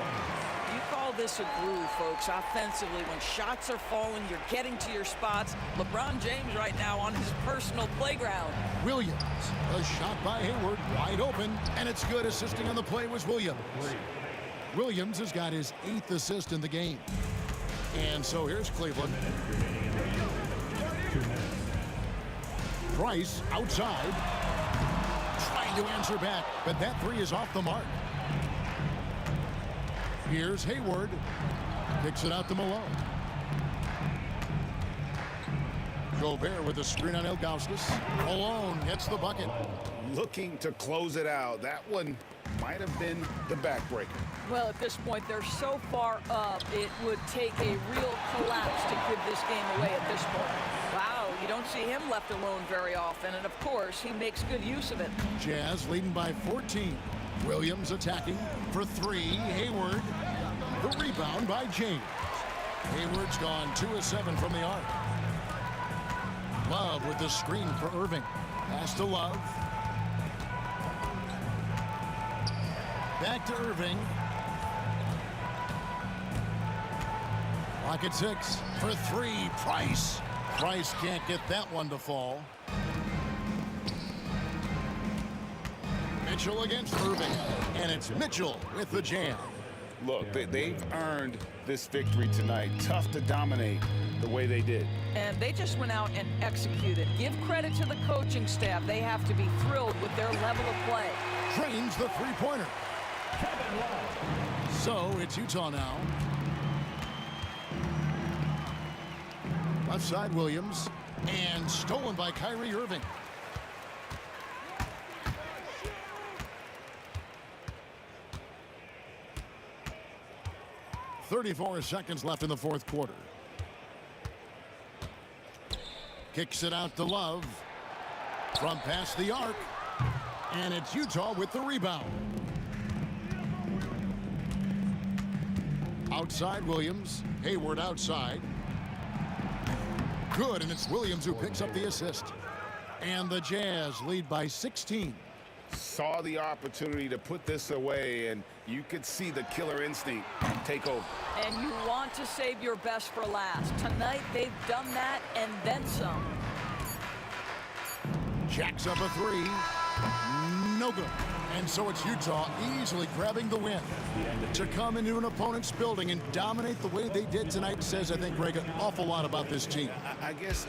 You call this a groove, folks. Offensively, when shots are falling, you're getting to your spots. LeBron James right now on his personal playground. Williams, a shot by Hayward, wide open, and it's good. Assisting on the play was Williams. Williams has got his 8th assist in the game. And so here's Cleveland. Price outside. Trying to answer back, but that three is off the mark. Here's Hayward. Kicks it out to Malone. Gobert with the screen on Ilgauskas. Malone gets the bucket. Looking to close it out. That one might have been the backbreaker. Well, at this point, they're so far up, it would take a real collapse to give this game away at this point. Wow, you don't see him left alone very often, and of course, he makes good use of it. Jazz leading by 14. Williams attacking for three. Hayward. The rebound by James. Hayward's gone 2 of 7 from the arc. Love with the screen for Irving. Pass to Love. Back to Irving. Clock at 6 for three. Price. Price can't get that one to fall. Mitchell against Irving. And it's Mitchell with the jam. Look, they've earned this victory tonight. Tough to dominate the way they did. And they just went out and executed. Give credit to the coaching staff. They have to be thrilled with their level of play. Drains the three-pointer. So it's Utah now. Left side Williams. And stolen by Kyrie Irving. .34 seconds left in the fourth quarter. Kicks it out to Love. From past the arc. And it's Utah with the rebound. Outside Williams. Hayward outside. Good, and it's Williams who picks up the assist. And the Jazz lead by 16. Saw the opportunity to put this away, and you could see the killer instinct take over. And you want to save your best for last. Tonight, they've done that and then some. Jacks up a three. No good. And so it's Utah easily grabbing the win. To come into an opponent's building and dominate the way they did tonight says, I think, Greg, an awful lot about this team. I guess...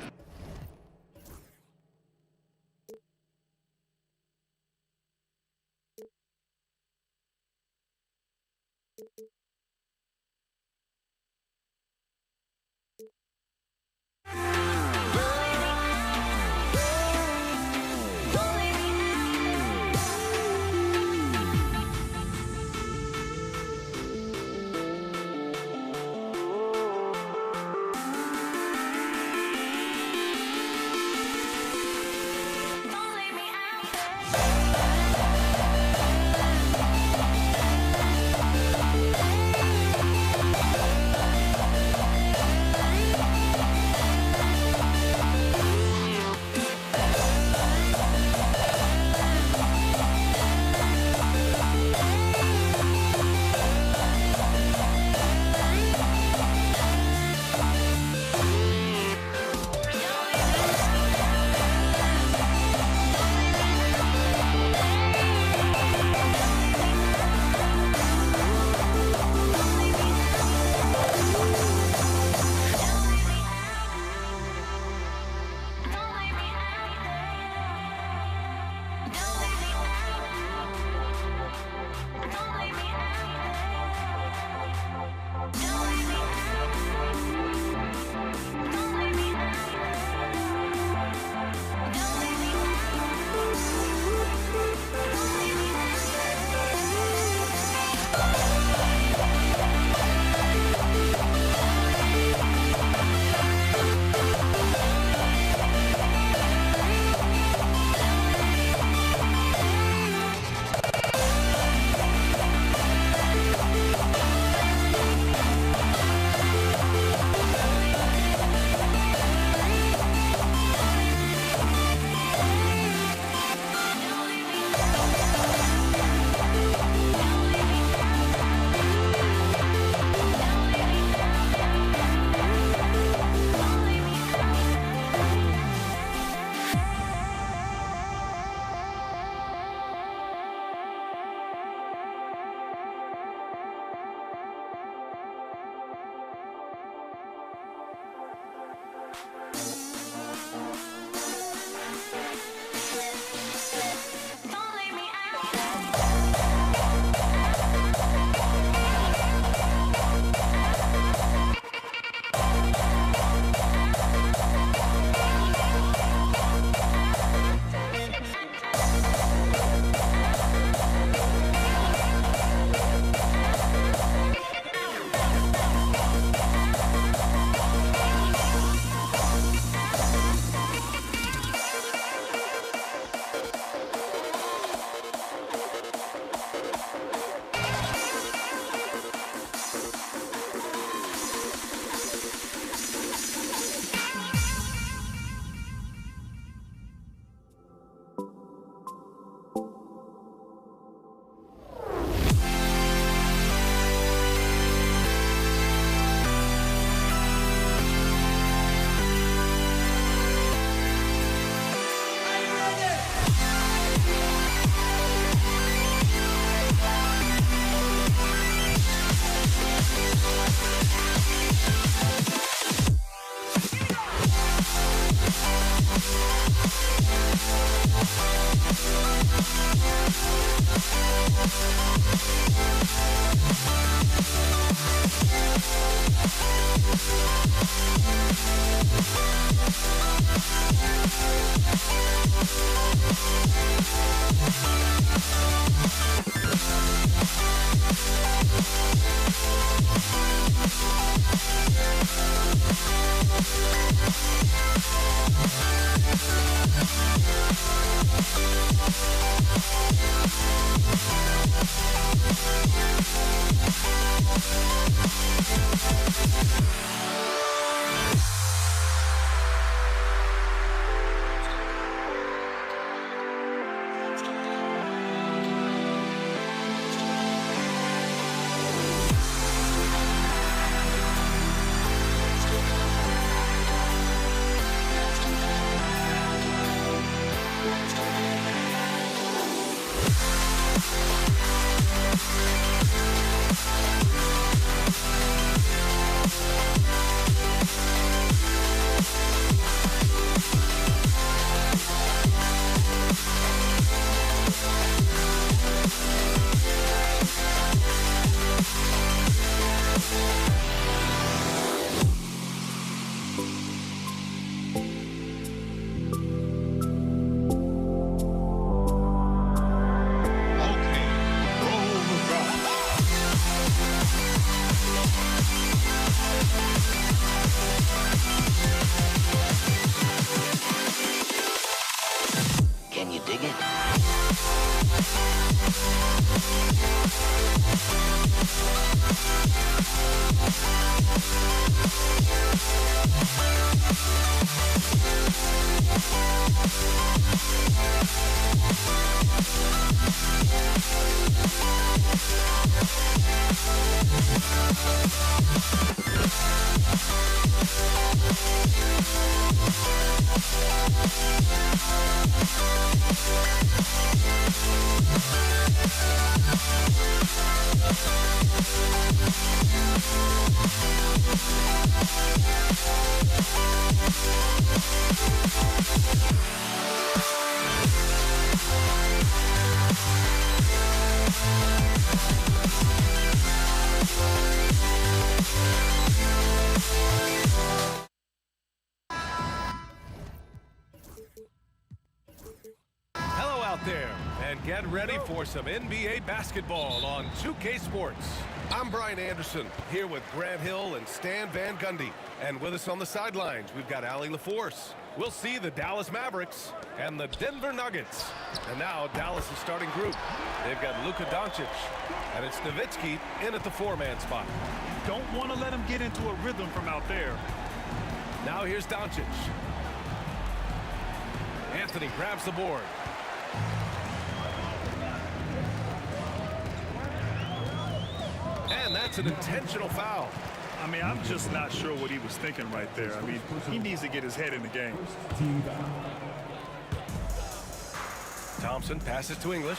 Get ready for some NBA basketball on 2K Sports. I'm Brian Anderson, here with Grant Hill and Stan Van Gundy. And with us on the sidelines, we've got Allie LaForce. We'll see the Dallas Mavericks and the Denver Nuggets. And now Dallas' starting group. They've got Luka Doncic, and it's Nowitzki in at the four-man spot. Don't want to let him get into a rhythm from out there. Now here's Doncic. Anthony grabs the board. And that's an intentional foul. I mean, I'm just not sure what he was thinking right there. I mean, he needs to get his head in the game. Thompson passes to English.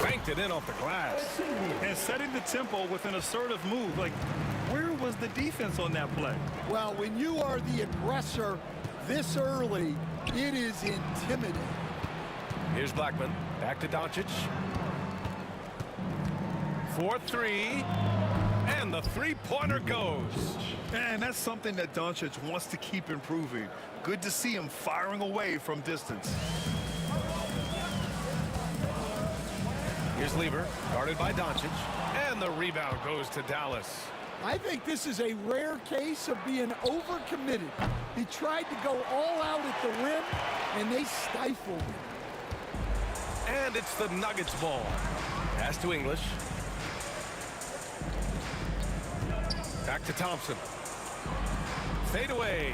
Banked it in off the glass. And setting the tempo with an assertive move. Like, where was the defense on that play? Well, when you are the aggressor this early, it is intimidating. Here's Blackman. Back to Doncic. 4-3. And the three-pointer goes. And that's something that Doncic wants to keep improving. Good to see him firing away from distance. Here's Lever, guarded by Doncic. And the rebound goes to Dallas. I think this is a rare case of being overcommitted. He tried to go all out at the rim, and they stifled him. And it's the Nuggets ball. Pass to English. Back to Thompson. Fade away.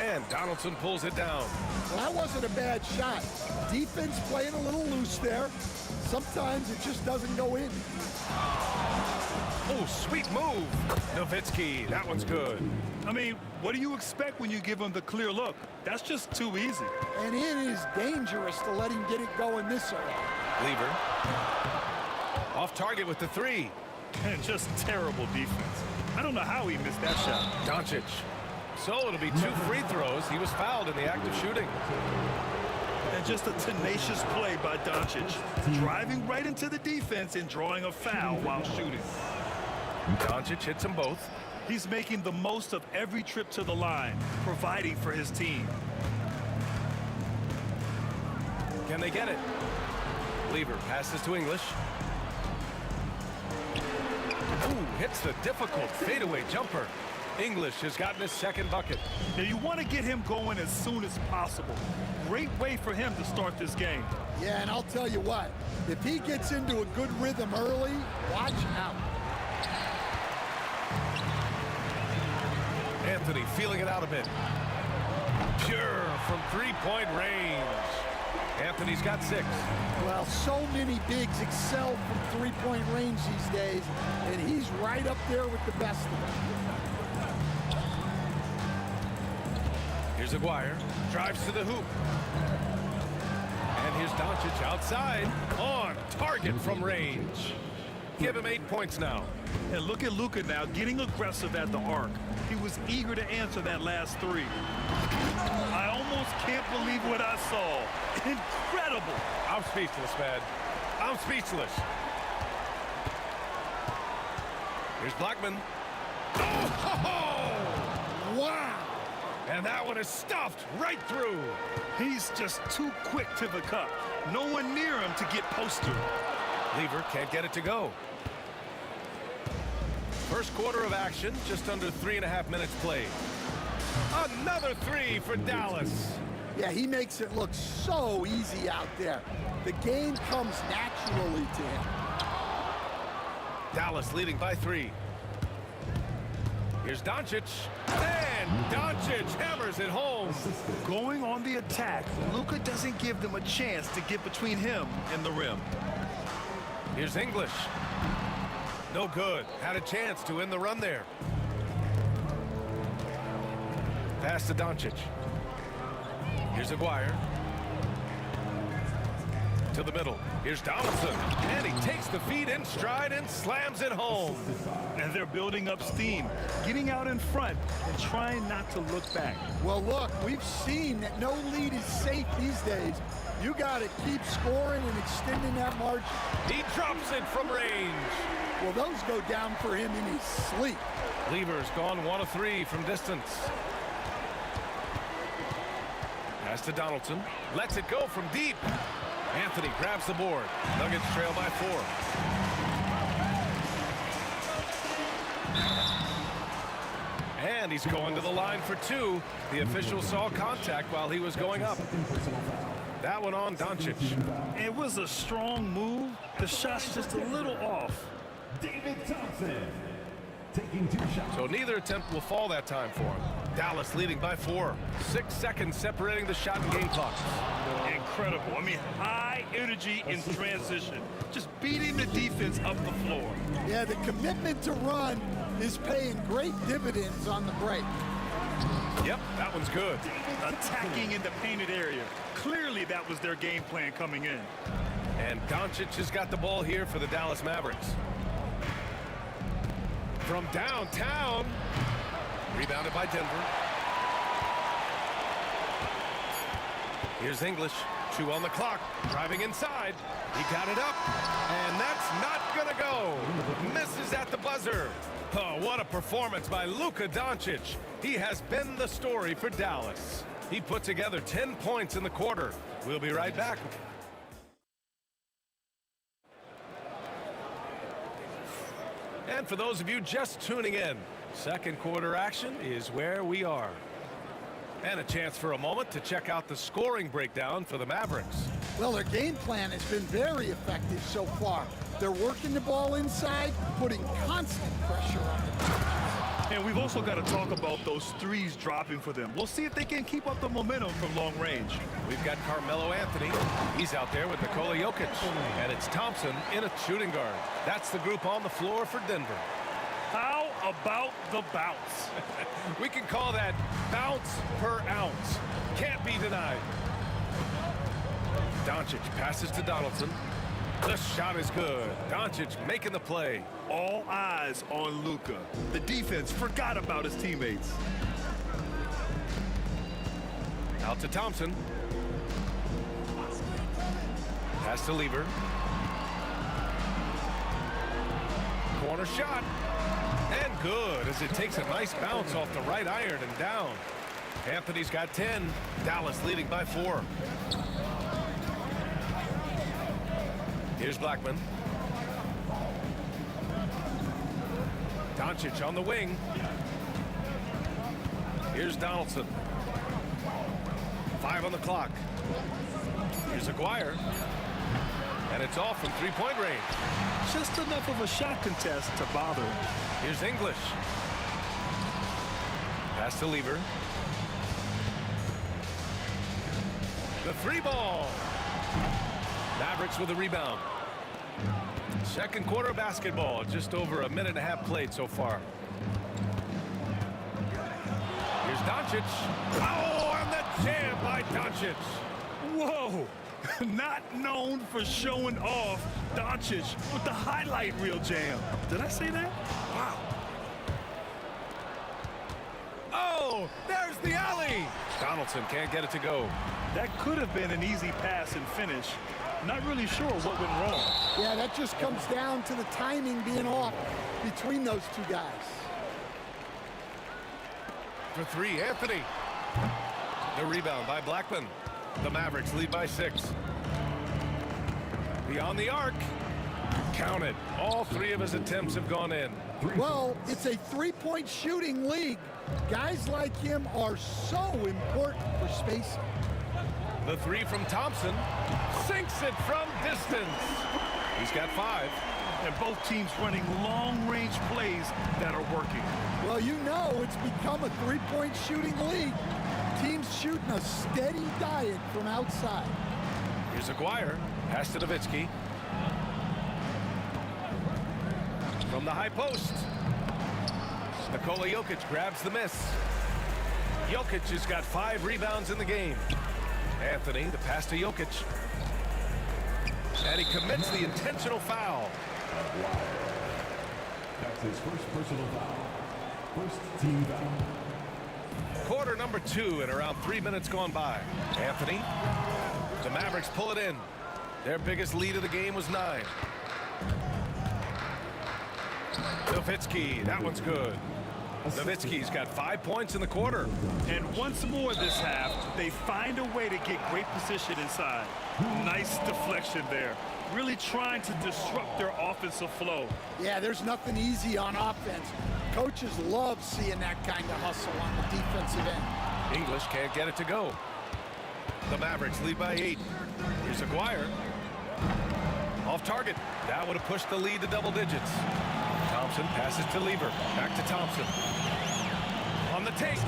And Donaldson pulls it down. Well, that wasn't a bad shot. Defense playing a little loose there. Sometimes it just doesn't go in. Oh, sweet move. Nowitzki, that one's good. I mean, what do you expect when you give him the clear look? That's just too easy. And it is dangerous to let him get it going this early. Lever. Off target with the three. And just terrible defense. I don't know how he missed that shot. Doncic. So it'll be 2 free throws. He was fouled in the act of shooting. And just a tenacious play by Doncic. Driving right into the defense and drawing a foul while shooting. Doncic hits them both. He's making the most of every trip to the line, providing for his team. Can they get it? Lever passes to English. Ooh, hits the difficult fadeaway jumper. English has gotten his second bucket. Now you want to get him going as soon as possible. Great way for him to start this game. Yeah, and I'll tell you what, if he gets into a good rhythm early, watch out. Anthony feeling it out a bit. Pure from three-point range. Anthony's got 6. Well, so many bigs excel from three-point range these days, and he's right up there with the best of them. Here's Aguirre, drives to the hoop. And here's Doncic outside, on target from range. Give him 8 points now. And look at Luka now getting aggressive at the arc. He was eager to answer that last 3. I almost can't believe what I saw. Incredible. I'm speechless, man. I'm speechless. Here's Blackman. Oh! Wow! And that one is stuffed right through. He's just too quick to the cup. No one near him to get posted. Lever can't get it to go. First quarter of action, just under 3.5 minutes played. Another 3 for Dallas. Yeah, he makes it look so easy out there. The game comes naturally to him. Dallas leading by 3. Here's Doncic. And Doncic hammers it home. Going on the attack, Luka doesn't give them a chance to get between him and the rim. Here's English. No good. Had a chance to end the run there. Pass to Doncic. Here's Aguirre. To the middle. Here's Donaldson. And he takes the feed in stride and slams it home. And they're building up steam, getting out in front and trying not to look back. Well, look, we've seen that no lead is safe these days. You got to keep scoring and extending that margin. He drops it from range. Well, those go down for him in his sleep. Lever's gone 1 of 3 from distance. Pass to Donaldson. Lets it go from deep. Anthony grabs the board. Nuggets trail by 4. And he's going to the line for 2. The official saw contact while he was going up. That one on Doncic. It was a strong move. The shot's just a little off. David Thompson taking 2 shots. So neither attempt will fall that time for him. Dallas leading by 4. 6 seconds separating the shot and game clock. Incredible. I mean, high energy in transition. Just beating the defense up the floor. Yeah, the commitment to run is paying great dividends on the break. Yep, that one's good. Attacking in the painted area. Clearly that was their game plan coming in. And Doncic has got the ball here for the Dallas Mavericks. From downtown. Rebounded by Denver. Here's English. 2 on the clock. Driving inside. He got it up. And that's not gonna go. Misses at the buzzer. Oh, what a performance by Luka Doncic. He has been the story for Dallas. He put together 10 points in the quarter. We'll be right back. And for those of you just tuning in, second quarter action is where we are. And a chance for a moment to check out the scoring breakdown for the Mavericks. Well, their game plan has been very effective so far. They're working the ball inside, putting constant pressure on the And we've also got to talk about those threes dropping for them. We'll see if they can keep up the momentum from long range. We've got Carmelo Anthony. He's out there with Nikola Jokic. And it's Thompson in a shooting guard. That's the group on the floor for Denver. How about the bounce? We can call that bounce per ounce. Can't be denied. Doncic passes to Donaldson. The shot is good. Doncic making the play. All eyes on Luka. The defense forgot about his teammates. Out to Thompson. Pass to Lever. Corner shot. And good as it takes a nice bounce off the right iron and down. Anthony's got 10. Dallas leading by 4. Here's Blackman. Doncic on the wing. Here's Donaldson. 5 on the clock. Here's Aguirre. And it's off from three-point range. Just enough of a shot contest to bother. Here's English. Pass to Lever. The 3 ball. Mavericks with a rebound. Second quarter basketball. Just over a minute and a half played so far. Here's Doncic. Oh, and the jam by Doncic. Whoa! Not known for showing off, Doncic with the highlight reel jam. Did I say that? Wow. Oh, there's the alley. Donaldson can't get it to go. That could have been an easy pass and finish. Not really sure what went wrong. Yeah, that just comes down to the timing being off between those two guys. For 3, Anthony. The rebound by Blackman. The Mavericks lead by 6. Beyond the arc. Counted. All 3 of his attempts have gone in. Well, it's a three-point shooting league. Guys like him are so important for spacing. The 3 from Thompson. Sinks it from distance. He's got 5. And both teams running long-range plays that are working. Well, you know it's become a three-point shooting league. Teams shooting a steady diet from outside. Here's Aguirre. Pass to Nowitzki. From the high post. Nikola Jokic grabs the miss. Jokic has got 5 rebounds in the game. Anthony, the pass to Jokic. And he commits the intentional foul. That's his first personal foul. First team foul. Quarter number 2 and around 3 minutes gone by. Anthony. The Mavericks pull it in. Their biggest lead of the game was 9. Nowitzki, that one's good. Nowitzki's got 5 points in the quarter. And once more this half, they find a way to get great position inside. Nice deflection there. Really trying to disrupt their offensive flow. Yeah, there's nothing easy on offense. Coaches love seeing that kind of hustle on the defensive end. English can't get it to go. The Mavericks lead by 8. Here's Aguirre. Off target. That would have pushed the lead to double digits. Thompson passes to Lever. Back to Thompson. On the take.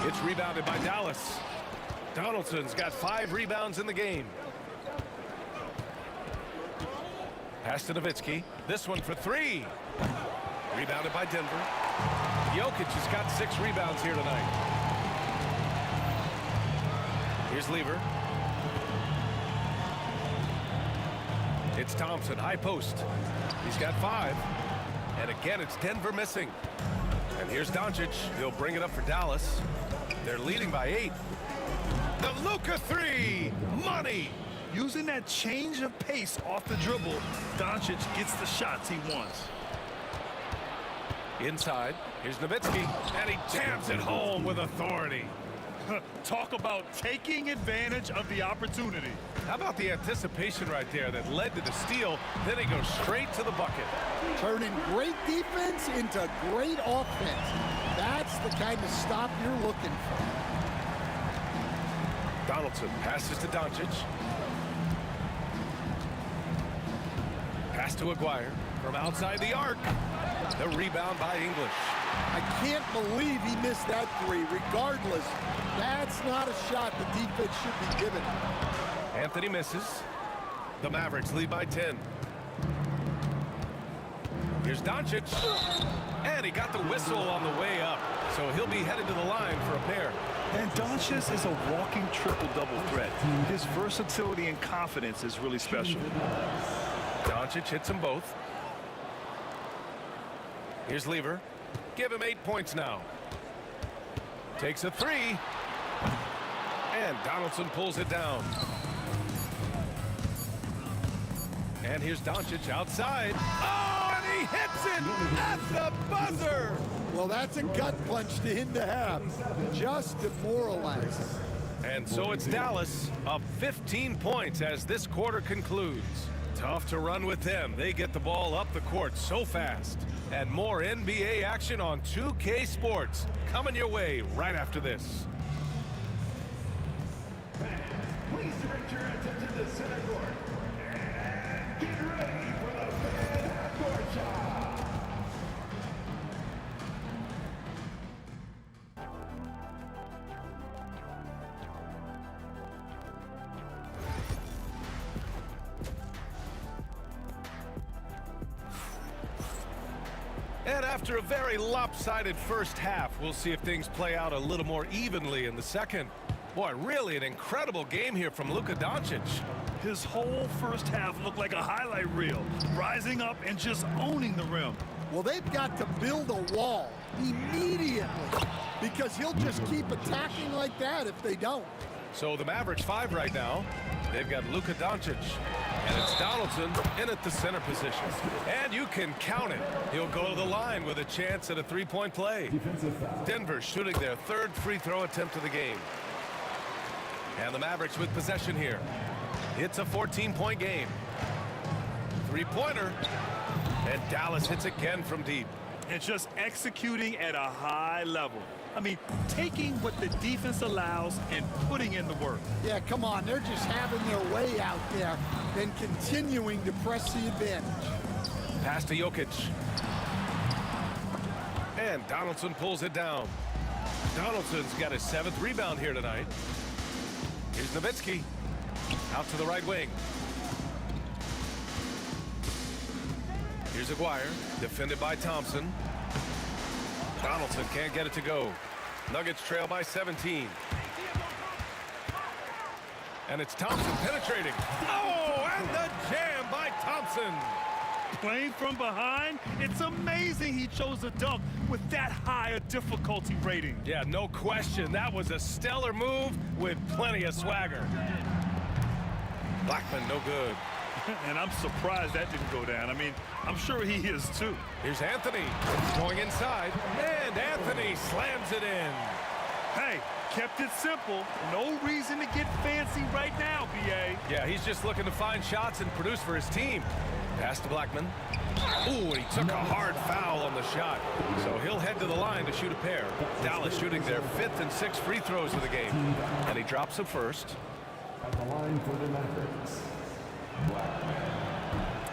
It's rebounded by Dallas. Donaldson's got 5 rebounds in the game. Pass to Nowitzki. This one for 3. Rebounded by Denver. Jokic has got 6 rebounds here tonight. Here's Lever. It's Thompson, high post. He's got 5. And again, it's Denver missing. And here's Doncic. He'll bring it up for Dallas. They're leading by 8. The Luka 3. Money. Using that change of pace off the dribble, Doncic gets the shots he wants. Inside, here's Nowitzki, and he jams it home with authority. Talk about taking advantage of the opportunity. How about the anticipation right there that led to the steal, then he goes straight to the bucket. Turning great defense into great offense. That's the kind of stop you're looking for. Donaldson passes to Doncic. Pass to Aguirre from outside the arc. The rebound by English. I can't believe he missed that 3. Regardless, that's not a shot the defense should be giving. Anthony misses. The Mavericks lead by 10. Here's Doncic. And he got the whistle on the way up. So he'll be headed to the line for a pair. And Doncic is a walking triple-double threat. His versatility and confidence is really special. Doncic hits them both. Here's Lever. Give him 8 points now. Takes a 3. And Donaldson pulls it down. And here's Doncic outside. Oh, and he hits it at the buzzer. Well, that's a gut punch to hit the half. Just demoralized. And so it's Dallas up 15 points as this quarter concludes. Tough to run with them. They get the ball up the court so fast. And more NBA action on 2K Sports coming your way right after this. Please direct your attention to the center court. And get ready for the fan half-court shot. And after a very lopsided first half, we'll see if things play out a little more evenly in the second. Boy, really an incredible game here from Luka Doncic. His whole first half looked like a highlight reel, rising up and just owning the rim. Well, they've got to build a wall immediately because he'll just keep attacking like that if they don't. So the Mavericks 5 right now. They've got Luka Doncic. And it's Donaldson in at the center position. And you can count it. He'll go to the line with a chance at a 3-point play. Denver shooting their 3rd free throw attempt of the game. And the Mavericks with possession here. It's a 14-point game. 3-pointer. And Dallas hits again from deep. And just executing at a high level. I mean, taking what the defense allows and putting in the work. Yeah, come on. They're just having their way out there and continuing to press the advantage. Pass to Jokic. And Donaldson pulls it down. Donaldson's got his 7th rebound here tonight. Here's Nowitzki. Out to the right wing. Here's Aguirre. Defended by Thompson. Donaldson can't get it to go. Nuggets trail by 17. And it's Thompson penetrating. Oh, and the jam by Thompson. Playing from behind, it's amazing he chose a dunk with that high a difficulty rating. Yeah, no question. That was a stellar move with plenty of swagger. Blackman, no good. And I'm surprised that didn't go down. I mean, I'm sure he is too. Here's Anthony going inside, and Anthony slams it in. Hey, kept it simple. No reason to get fancy right now, B.A. Yeah, he's just looking to find shots and produce for his team. Pass to Blackman. Ooh, he took a hard foul on the shot. So he'll head to the line to shoot a pair. Dallas shooting their 5th and 6th free throws of the game. And he drops the first. At the line for the Mavericks,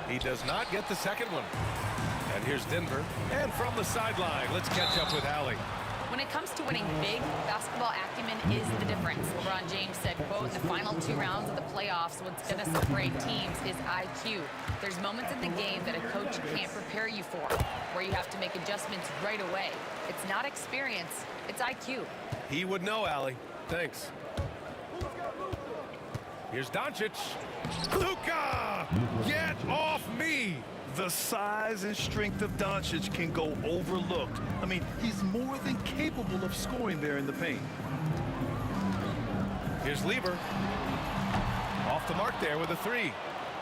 He does not get the second one. And here's Denver. And from the sideline, let's catch up with Allie. When it comes to winning big, basketball acumen is the difference. LeBron James said, quote, "In the final 2 rounds of the playoffs, what's going to separate teams is IQ. There's moments in the game that a coach can't prepare you for, where you have to make adjustments right away. It's not experience, it's IQ." He would know, Allie. Thanks. Here's Doncic. Luka! Get off me! The size and strength of Doncic can go overlooked. I mean, he's more than capable of scoring there in the paint. Here's Lieber. Off the mark there with a 3.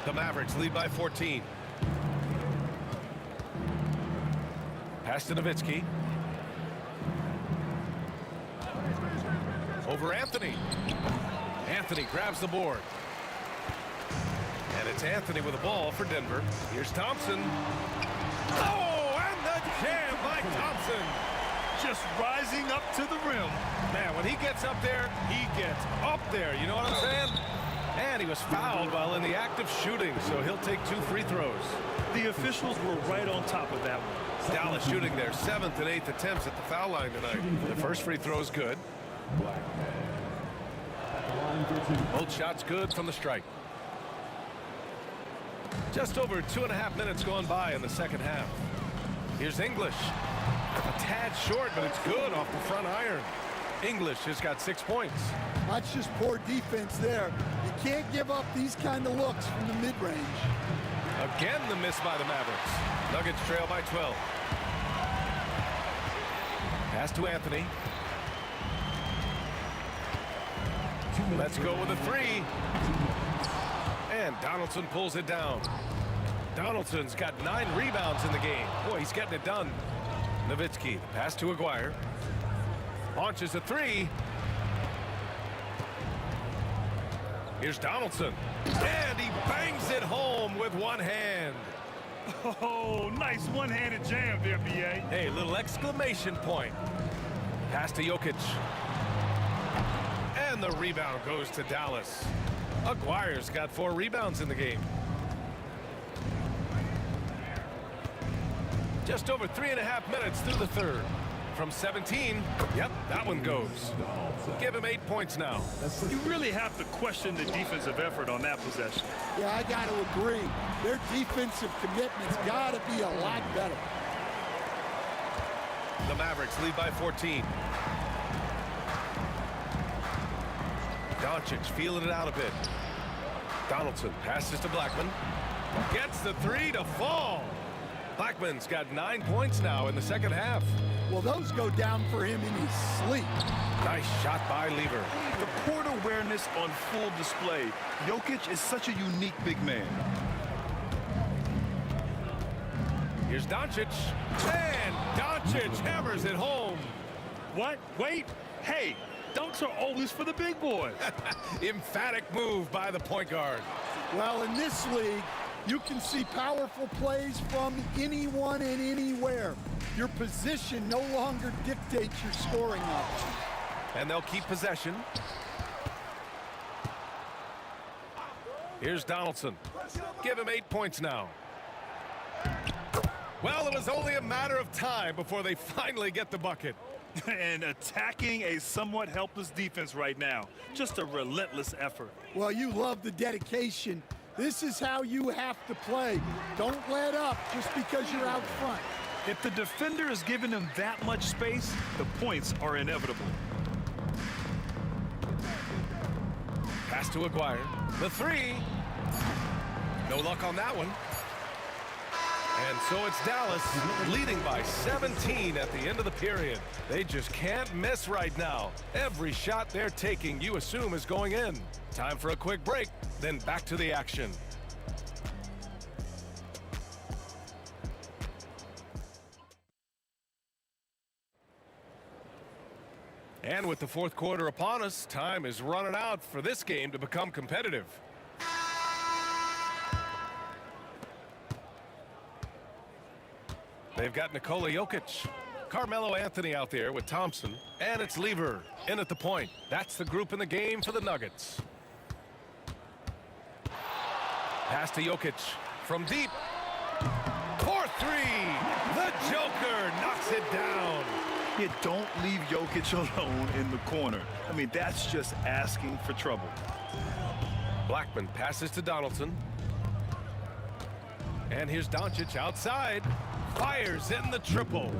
The Mavericks lead by 14. Pass to Nowitzki. Over Anthony. Anthony grabs the board. And it's Anthony with the ball for Denver. Here's Thompson. Oh, and the jam by Thompson. Just rising up to the rim. Man, when he gets up there, he gets up there. You know what I'm saying? And he was fouled while in the act of shooting, so he'll take 2 free throws. The officials were right on top of that one. Dallas shooting their 7th and 8th attempts at the foul line tonight. The first free throw is good. Both shots good from the strike. Just over 2.5 minutes gone by in the second half. Here's English. A tad short, but it's good off the front iron. English has got 6 points. That's just poor defense there. You can't give up these kind of looks from the mid-range. Again, the miss by the Mavericks. Nuggets trail by 12. Pass to Anthony. Let's go with a 3. And Donaldson pulls it down. Donaldson's got 9 rebounds in the game. Boy, he's getting it done. Nowitzki, pass to Aguirre. Launches a 3. Here's Donaldson. And he bangs it home with one hand. Oh, nice one-handed jam there, B.A. Hey, little exclamation point. Pass to Jokic. And the rebound goes to Dallas. Aguirre's got 4 rebounds in the game. Just over 3.5 minutes through the third. From 17, yep, that one goes. Give him 8 points now. You really have to question the defensive effort on that possession. Yeah, I got to agree. Their defensive commitment's got to be a lot better. The Mavericks lead by 14. Doncic feeling it out a bit. Donaldson passes to Blackman. Gets the 3 to fall. Blackman's got 9 points now in the second half. Well, those go down for him in his sleep. Nice shot by Lieber. The court awareness on full display. Jokic is such a unique big man. Here's Doncic. And Doncic hammers it home. What? Wait. Hey, dunks are always for the big boys. Emphatic move by the point guard. Well, in this league, you can see powerful plays from anyone and anywhere. Your position no longer dictates your scoring options. And they'll keep possession. Here's Donaldson. Give him 8 points now. Well, it was only a matter of time before they finally get the bucket. And attacking a somewhat helpless defense right now. Just a relentless effort. Well, you love the dedication. This is how you have to play. Don't let up just because you're out front. If the defender is giving them that much space, the points are inevitable. Pass to Aguirre. The 3. No luck on that one. And so it's Dallas leading by 17 at the end of the period. They just can't miss right now. Every shot they're taking, you assume, is going in. Time for a quick break, then back to the action. with the fourth quarter upon us, time is running out for this game to become competitive. They've got Nikola Jokic, Carmelo Anthony out there with Thompson, and it's Lever in at the point. That's the group in the game for the Nuggets. Pass to Jokic from deep. For three. The Joker knocks it down. You don't leave Jokic alone in the corner. I mean, that's just asking for trouble. Blackman passes to Donaldson. And here's Doncic outside. Fires in the triple.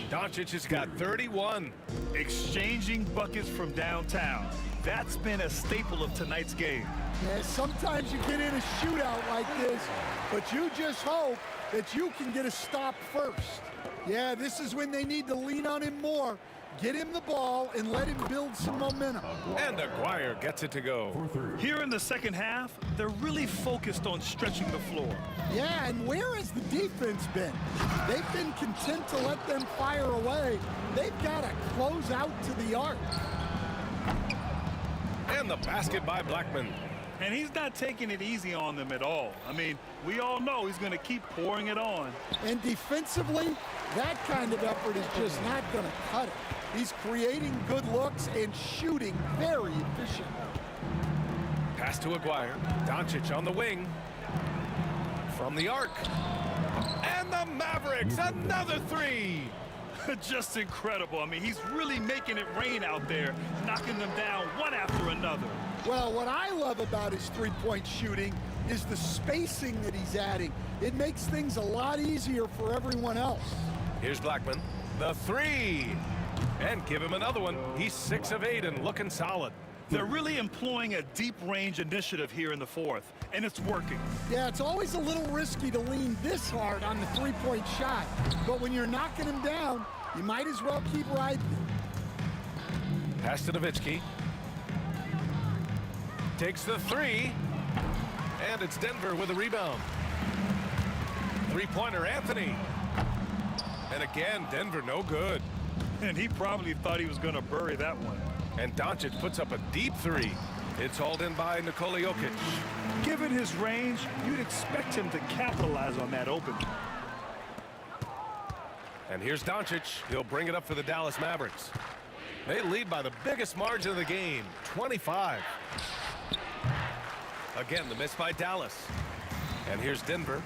Doncic has got 31. Exchanging buckets from downtown. That's been a staple of tonight's game. Yeah, sometimes you get in a shootout like this, but you just hope that you can get a stop first. Yeah, this is when they need to lean on him more. Get him the ball and let him build some momentum. And Aguirre gets it to go. Here in the second half, they're really focused on stretching the floor. Yeah, and where has the defense been? They've been content to let them fire away. They've got to close out to the arc. And the basket by Blackman. And he's not taking it easy on them at all. I mean, we all know he's going to keep pouring it on. And defensively, that kind of effort is just not going to cut it. He's creating good looks and shooting very efficiently. Pass to Aguirre. Doncic on the wing. From the arc. And the Mavericks, another three. Just incredible. I mean, he's really making it rain out there, knocking them down one after another. Well, what I love about his three-point shooting is the spacing that he's adding. It makes things a lot easier for everyone else. Here's Blackman. The three. And give him another one. He's 6 of 8 and looking solid. They're really employing a deep range initiative here in the fourth, and it's working. Yeah, it's always a little risky to lean this hard on the three-point shot, but when you're knocking him down, you might as well keep riding. Pass to Nowitzki. Takes the three. And it's Denver with a rebound. Three-pointer, Anthony. And again, Denver no good. And he probably thought he was going to bury that one. And Doncic puts up a deep three. It's hauled in by Nikola Jokic. Given his range, you'd expect him to capitalize on that opening. And here's Doncic. He'll bring it up for the Dallas Mavericks. They lead by the biggest margin of the game, 25. Again, the miss by Dallas. And here's Denver.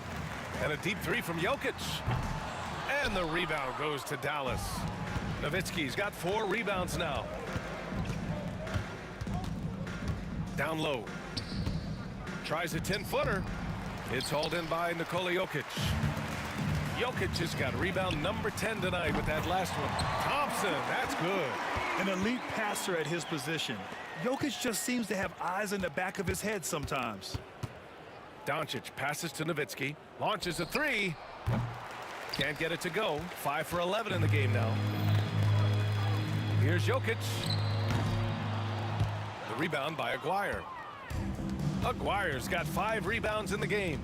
And a deep three from Jokic. And the rebound goes to Dallas. Nowitzki's got 4 rebounds now. Down low. Tries a 10-footer. It's hauled in by Nikola Jokic. Jokic has got rebound number 10 tonight with that last one. Thompson, that's good. An elite passer at his position. Jokic just seems to have eyes in the back of his head sometimes. Doncic passes to Nowitzki. Launches a three. Can't get it to go. 5 for 11 in the game now. Here's Jokic. The rebound by Aguirre. Aguirre's got 5 rebounds in the game.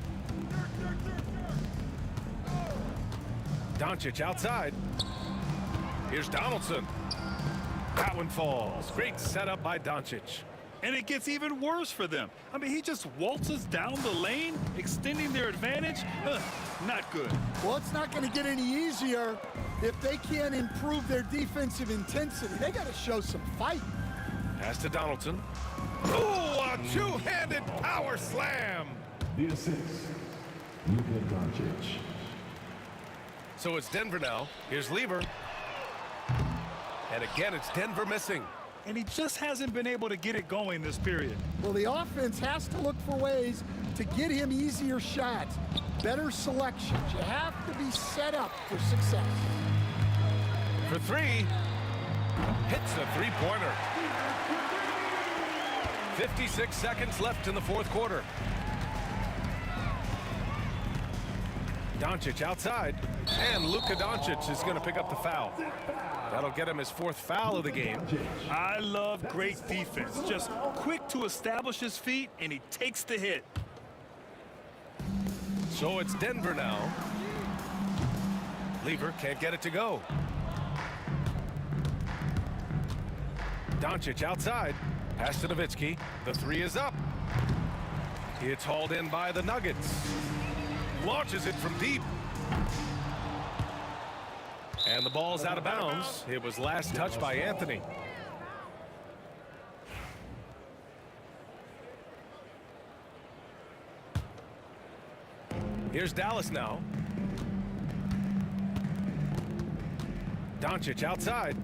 Doncic outside. Here's Donaldson. That one falls. Great setup by Doncic. And it gets even worse for them. I mean, he just waltzes down the lane, extending their advantage. Not good. Well, it's not going to get any easier if they can't improve their defensive intensity. They got to show some fight. Pass to Donaldson. Ooh, a two-handed power slam. The assist, Luka Doncic. So it's Denver now. Here's Lever. And again, it's Denver missing. And he just hasn't been able to get it going this period. Well, the offense has to look for ways to get him easier shots, better selections. You have to be set up for success. For 3. Hits the three-pointer. 56 seconds left in the fourth quarter. Doncic outside. And Luka Doncic is going to pick up the foul. That'll get him his 4th foul of the game. I love great defense. Just quick to establish his feet, and he takes the hit. So it's Denver now. Lever can't get it to go. Doncic outside. Pass to Nowitzki. The three is up. It's hauled in by the Nuggets. Launches it from deep. And the ball's out of bounds. It was last touched by Anthony. Here's Dallas now. Doncic outside.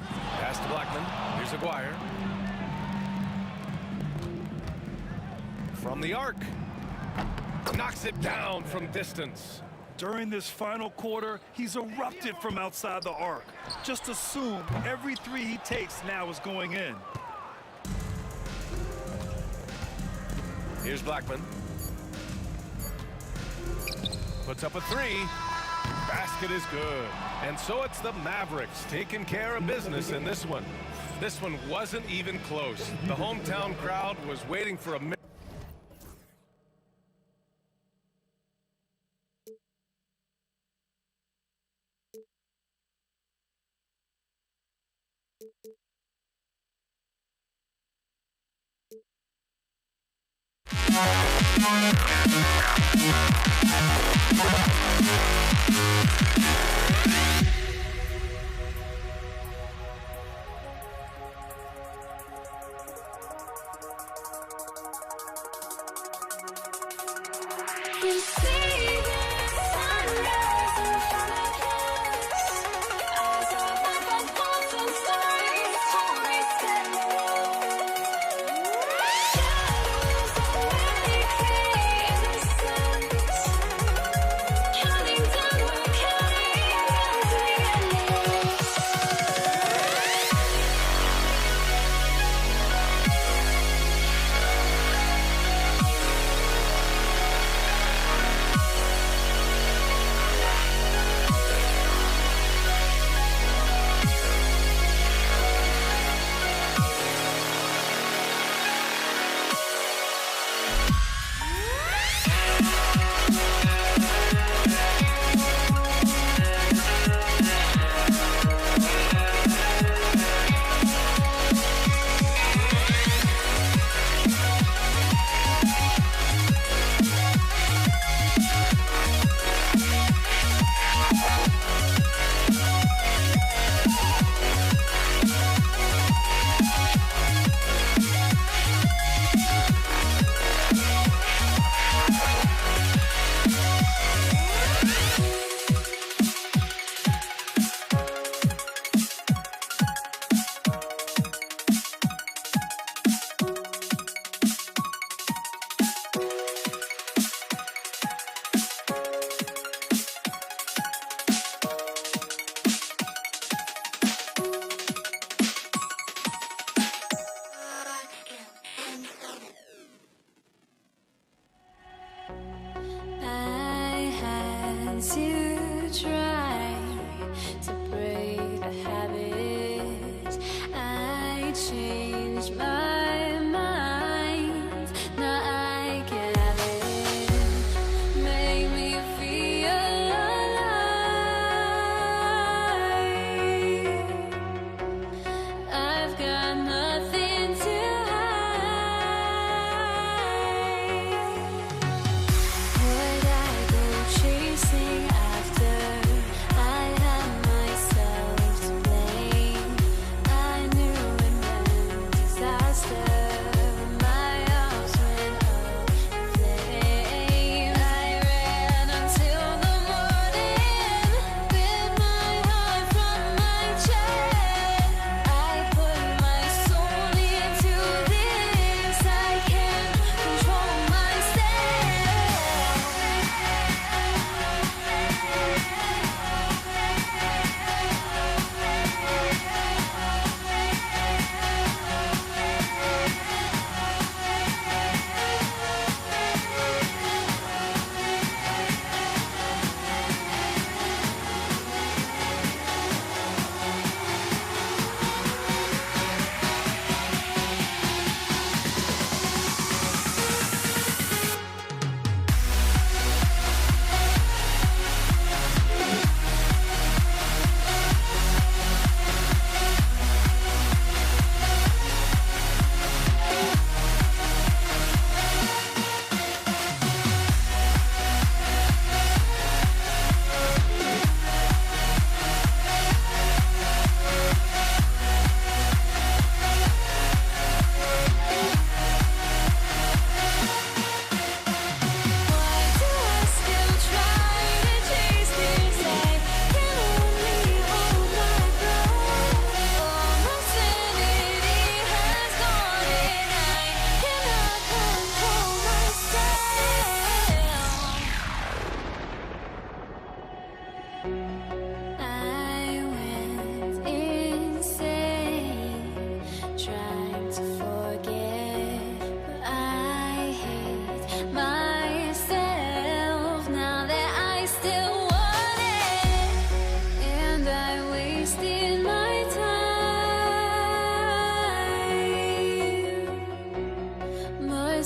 Pass to Blackman. Here's Aguirre. From the arc. Knocks it down from distance. During this final quarter, he's erupted from outside the arc. Just assume every three he takes now is going in. Here's Blackman. Puts up a three. Basket is good. And so it's the Mavericks taking care of business in this one. This one wasn't even close. The hometown crowd was waiting for a minute.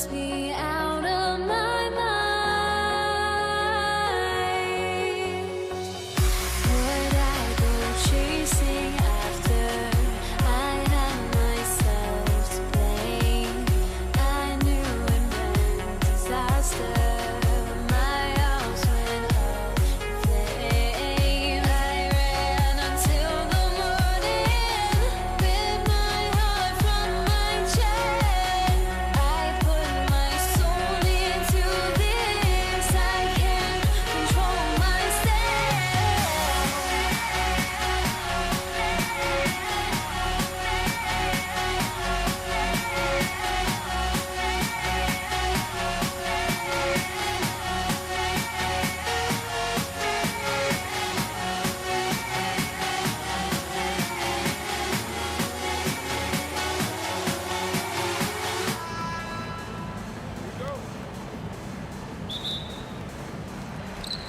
puts me out of my mind. Would I go chasing after? I had myself to blame. I knew it meant disaster. My house went up in flames. I ran until the morning, bit my heart from my chest. I put my soul into this. I can't control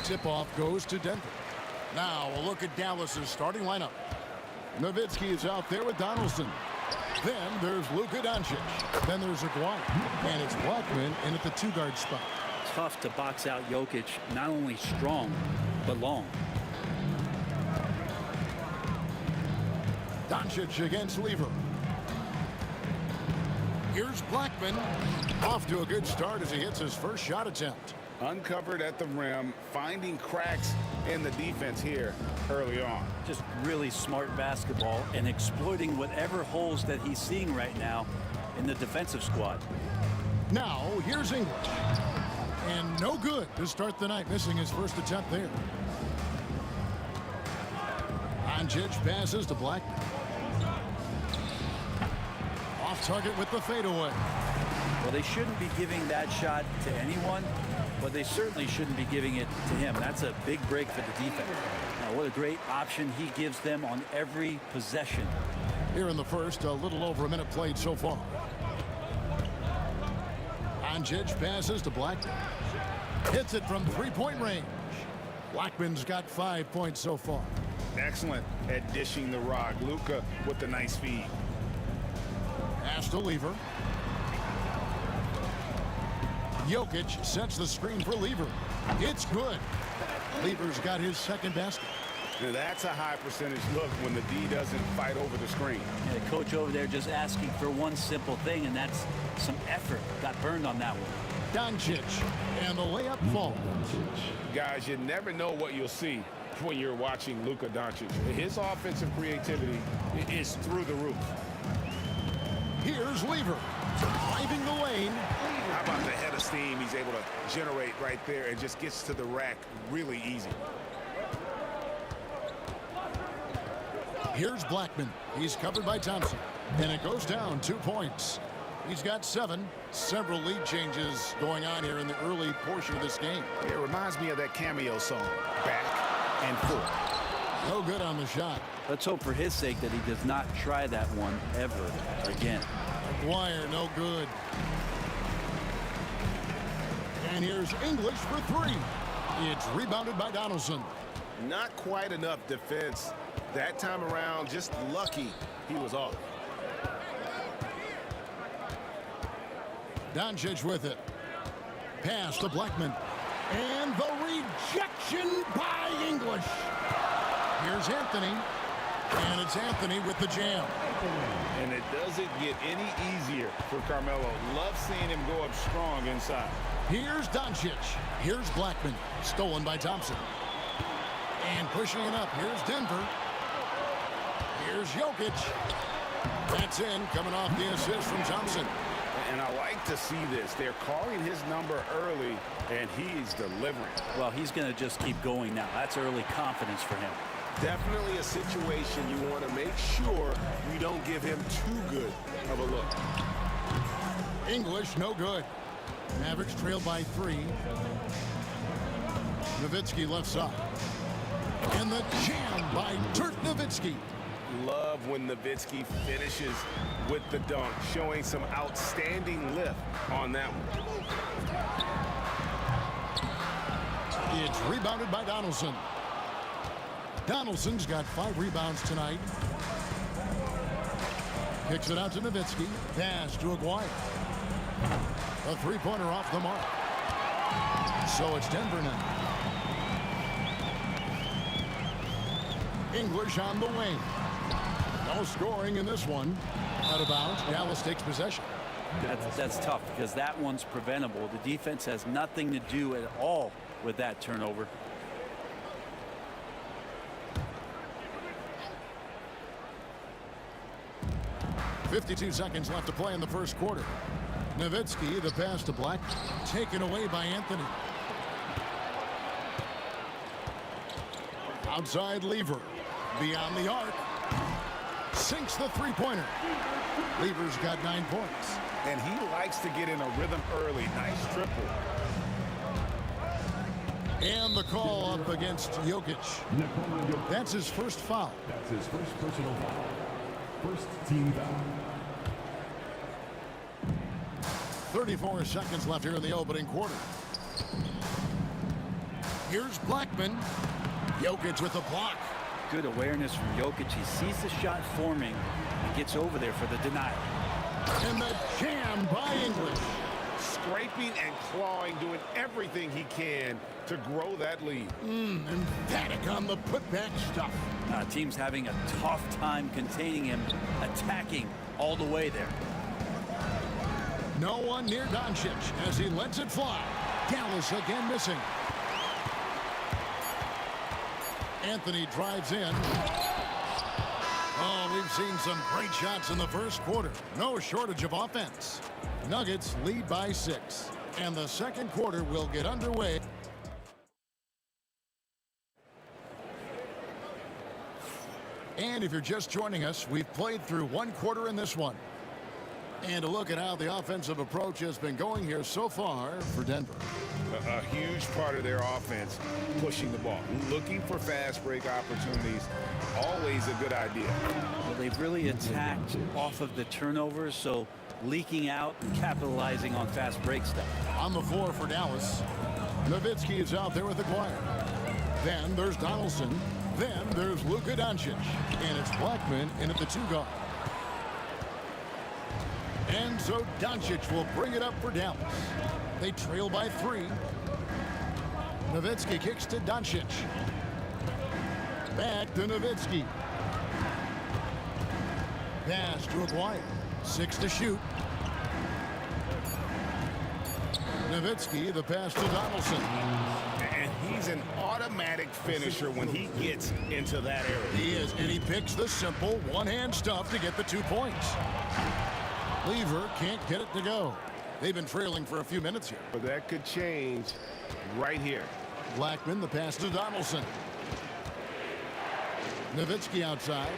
Tip-off goes to Denver. Now a look at Dallas's starting lineup. Nowitzki is out there with Donaldson. Then there's Luka Doncic. Then there's Aguirre. And it's Blackman in at the two-guard spot. Tough to box out Jokic, not only strong, but long. Doncic against Lever. Here's Blackman. Off to a good start as he hits his first shot attempt. Uncovered at the rim, finding cracks in the defense here early on. Just really smart basketball and exploiting whatever holes that he's seeing right now in the defensive squad. Now here's English. And no good to start the night, missing his first attempt there. Doncic passes to Blackman. Off target with the fadeaway. Well, they shouldn't be giving that shot to anyone, but they certainly shouldn't be giving it to him. That's a big break for the defense. Now, what a great option he gives them on every possession. Here in the first, a little over a minute played so far. Doncic passes to Blackman. Hits it from three-point range. Blackman's got 5 points so far. Excellent at dishing the rock. Luka with the nice feed. Pass to Lever. Jokic sets the screen for Lever. It's good. Lever's got his second basket. Now that's a high percentage look when the D doesn't fight over the screen. And the coach over there just asking for one simple thing, and that's some effort. Got burned on that one. Doncic, and the layup falls. Guys, you never know what you'll see when you're watching Luka Doncic. His offensive creativity is through the roof. Here's Lever, driving the lane. How about the head of steam he's able to generate right there and just gets to the rack really easy. Here's Blackman. He's covered by Thompson. And it goes down 2 points. He's got 7. Several lead changes going on here in the early portion of this game. It reminds me of that cameo song, Back and Forth. No good on the shot. Let's hope for his sake that he does not try that one ever again. Aguirre, no good. And here's English for 3. It's rebounded by Donaldson. Not quite enough defense that time around. Just lucky he was off. Doncic with it. Pass to Blackman. And the rejection by English. Here's Anthony. And it's Anthony with the jam. And it doesn't get any easier for Carmelo. Love seeing him go up strong inside. Here's Doncic. Here's Blackman. Stolen by Thompson. And pushing it up. Here's Denver. Here's Jokic. That's in, coming off the assist from Thompson. And I like to see this. They're calling his number early, and he's delivering. Well, he's going to just keep going now. That's early confidence for him. Definitely a situation you want to make sure you don't give him too good of a look. English, no good. Mavericks trailed by 3. Nowitzki left side. And the jam by Dirk Nowitzki. Love when Nowitzki finishes with the dunk, showing some outstanding lift on that one. It's rebounded by Donaldson. Donaldson's got 5 rebounds tonight. Kicks it out to Nowitzki. Pass to Aguirre. A three-pointer off the mark. So it's Denver now. English on the wing. No scoring in this one. Out of bounds. Dallas takes possession. That's tough because that one's preventable. The defense has nothing to do at all with that turnover. .52 seconds left to play in the first quarter. Nowitzki, the pass to Black, taken away by Anthony. Outside Lever, beyond the arc, sinks the three-pointer. Lever's got 9 points. And he likes to get in a rhythm early. Nice triple. And the call up against Jokic. That's his first foul. That's his first personal foul. First team foul. 34 seconds left here in the opening quarter. Here's Blackman. Jokic with the block. Good awareness from Jokic. He sees the shot forming and gets over there for the denial. And the jam by English. Scraping and clawing, doing everything he can to grow that lead. Emphatic on the putback stuff. Team's having a tough time containing him, attacking all the way there. No one near Doncic as he lets it fly. Dallas again missing. Anthony drives in. Oh, we've seen some great shots in the first quarter. No shortage of offense. Nuggets lead by 6. And the second quarter will get underway. And if you're just joining us, we've played through one quarter in this one. And a look at how the offensive approach has been going here so far for Denver. A huge part of their offense, pushing the ball, looking for fast break opportunities, always a good idea. Well, they've really attacked off of the turnovers, so leaking out and capitalizing on fast break stuff. On the floor for Dallas, Nowitzki is out there with Aguirre. Then there's Donaldson. Then there's Luka Doncic. And it's Blackman in at the 2 guard. And so Doncic will bring it up for Dallas. They trail by 3. Nowitzki kicks to Doncic. Back to Nowitzki. Pass to Aguirre. 6 to shoot. Nowitzki, the pass to Donaldson. And he's an automatic finisher when he gets into that area. He is, and he picks the simple one-hand stuff to get the 2 points. Lever can't get it to go. They've been trailing for a few minutes here. But that could change right here. Blackman, the pass to Donaldson. Nowitzki outside.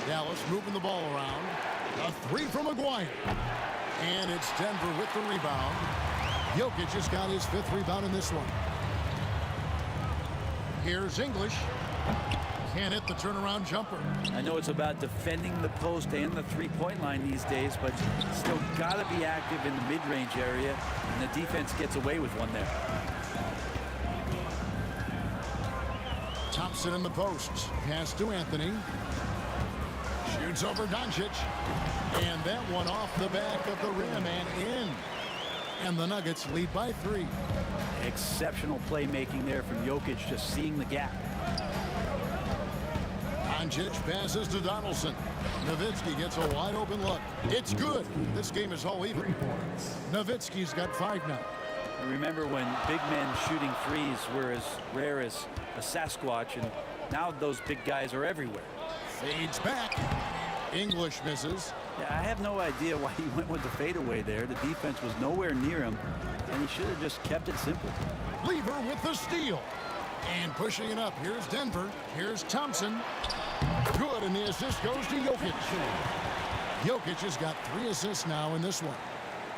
Dallas moving the ball around. A 3 from Aguirre. And it's Denver with the rebound. Jokic just got his 5th rebound in this one. Here's English. Can't hit the turnaround jumper. I know it's about defending the post and the three-point line these days, but still got to be active in the mid-range area, and the defense gets away with one there. Thompson in the post. Pass to Anthony. Shoots over Doncic. And that one off the back of the rim and in. And the Nuggets lead by 3. Exceptional playmaking there from Jokic, just seeing the gap. Doncic passes to Donaldson. Nowitzki gets a wide open look. It's good. This game is all even. Nowitzki's got 5 now. Remember when big men shooting threes were as rare as a Sasquatch, and now those big guys are everywhere. Fades back. English misses. Yeah, I have no idea why he went with the fadeaway there. The defense was nowhere near him, and he should have just kept it simple. Lever with the steal. And pushing it up. Here's Denver. Here's Thompson. Good, and the assist goes to Jokic. Jokic has got 3 assists now in this one.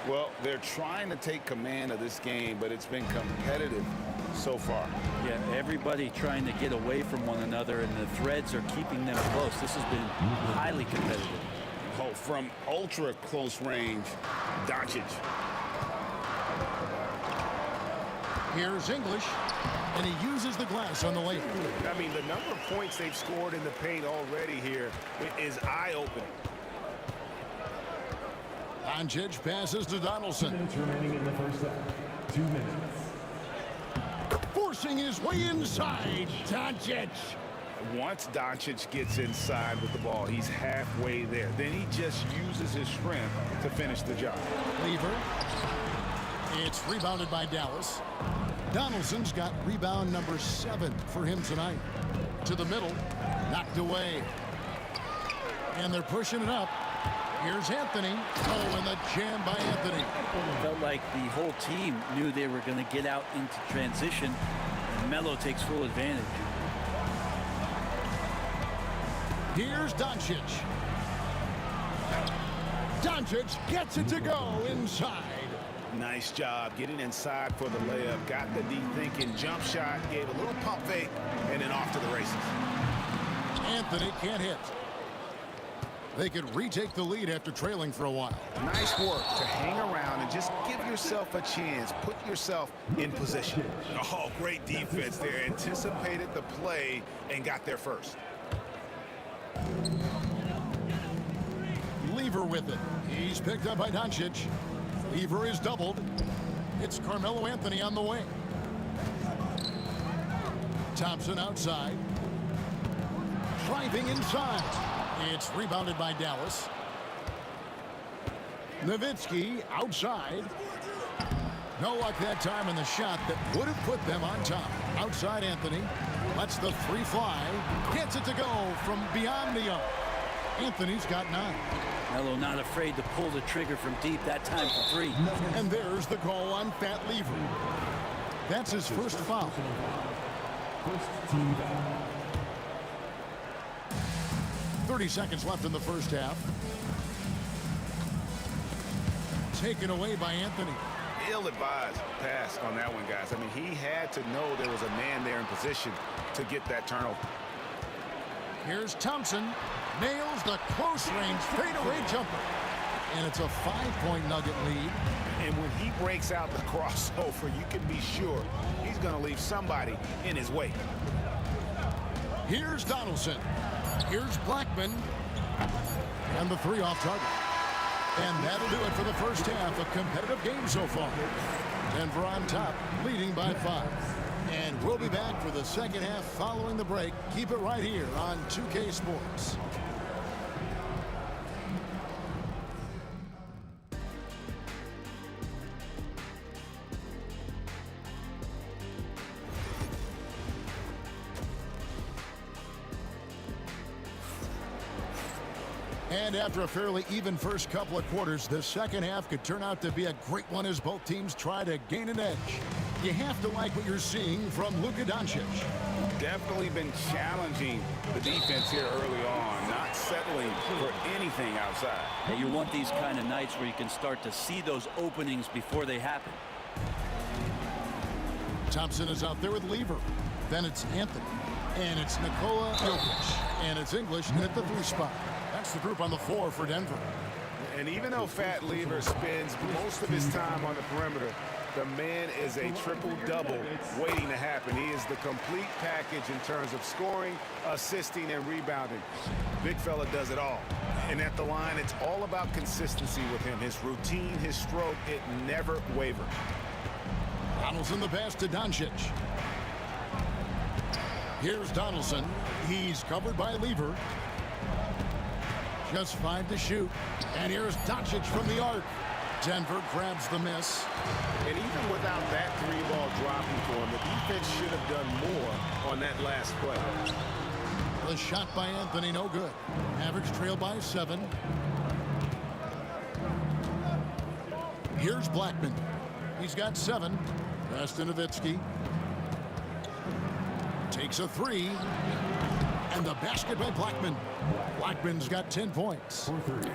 Well, they're trying to take command of this game, but it's been competitive so far. Yeah, everybody trying to get away from one another, and the threads are keeping them close. This has been highly competitive. Oh, from ultra close range, Doncic. Here's English, and he uses the glass on the layup. I mean, the number of points they've scored in the paint already here is eye-opening. Doncic passes to Donaldson. 2 minutes remaining in the first half. 2 minutes. Forcing his way inside. Doncic. Once Doncic gets inside with the ball, he's halfway there. Then he just uses his strength to finish the job. Lever. It's rebounded by Dallas. Donaldson's got rebound number 7 for him tonight. To the middle. Knocked away. And they're pushing it up. Here's Anthony. Oh, and the jam by Anthony. Felt like the whole team knew they were going to get out into transition, and Melo takes full advantage. Here's Doncic. Doncic gets it to go inside. Nice job getting inside for the layup. Got the deep thinking jump shot, gave a little pump fake, and then off to the races. Anthony can't hit. They could retake the lead after trailing for a while. Nice work to hang around and just give yourself a chance. Put yourself in position. Oh, great defense there. Anticipated the play and got there first. Lever with it. He's picked up by Doncic. Lever is doubled. It's Carmelo Anthony on the way. Thompson outside. Driving inside. It's rebounded by Dallas. Nowitzki outside. No luck that time in the shot that would have put them on top. Outside Anthony. Lets the 3 fly. Gets it to go from beyond the arc. Anthony's got 9. Melo not afraid to pull the trigger from deep that time for 3. And there's the call on Fat Lever. That's his first foul. First team foul. 30 seconds left in the first half. Taken away by Anthony. Ill-advised pass on that one, guys. I mean, he had to know there was a man there in position to get that turnover. Here's Thompson. Nails the close-range fadeaway jumper. And it's a 5-point Nugget lead. And when he breaks out the crossover, you can be sure he's going to leave somebody in his way. Here's Donaldson. Here's Blackman. And the 3 off target. And that'll do it for the first half. A competitive game so far. Denver on top, leading by 5. And we'll be back for the second half following the break. Keep it right here on 2K Sports. And after a fairly even first couple of quarters, the second half could turn out to be a great one as both teams try to gain an edge. You have to like what you're seeing from Luka Doncic. Definitely been challenging the defense here early on, not settling for anything outside. And you want these kind of nights where you can start to see those openings before they happen. Thompson is out there with Lever. Then it's Anthony. And it's Nikola Jokic. And it's English in at the 3 spot. That's the group on the floor for Denver. And even though Fat Lever spends most of his time on the perimeter, the man is a triple-double waiting to happen. He is the complete package in terms of scoring, assisting, and rebounding. Big fella does it all. And at the line, it's all about consistency with him. His routine, his stroke, it never wavers. Donaldson the pass to Doncic. Here's Donaldson. He's covered by Lever. Just 5 to shoot. And here's Doncic from the arc. Denver grabs the miss. And even without that 3-ball dropping for him, the defense should have done more on that last play. The shot by Anthony, no good. Mavericks trail by 7. Here's Blackman. He's got 7. Pass to Nowitzki. Takes a 3. And the basket by Blackman. Blackman's got 10 points.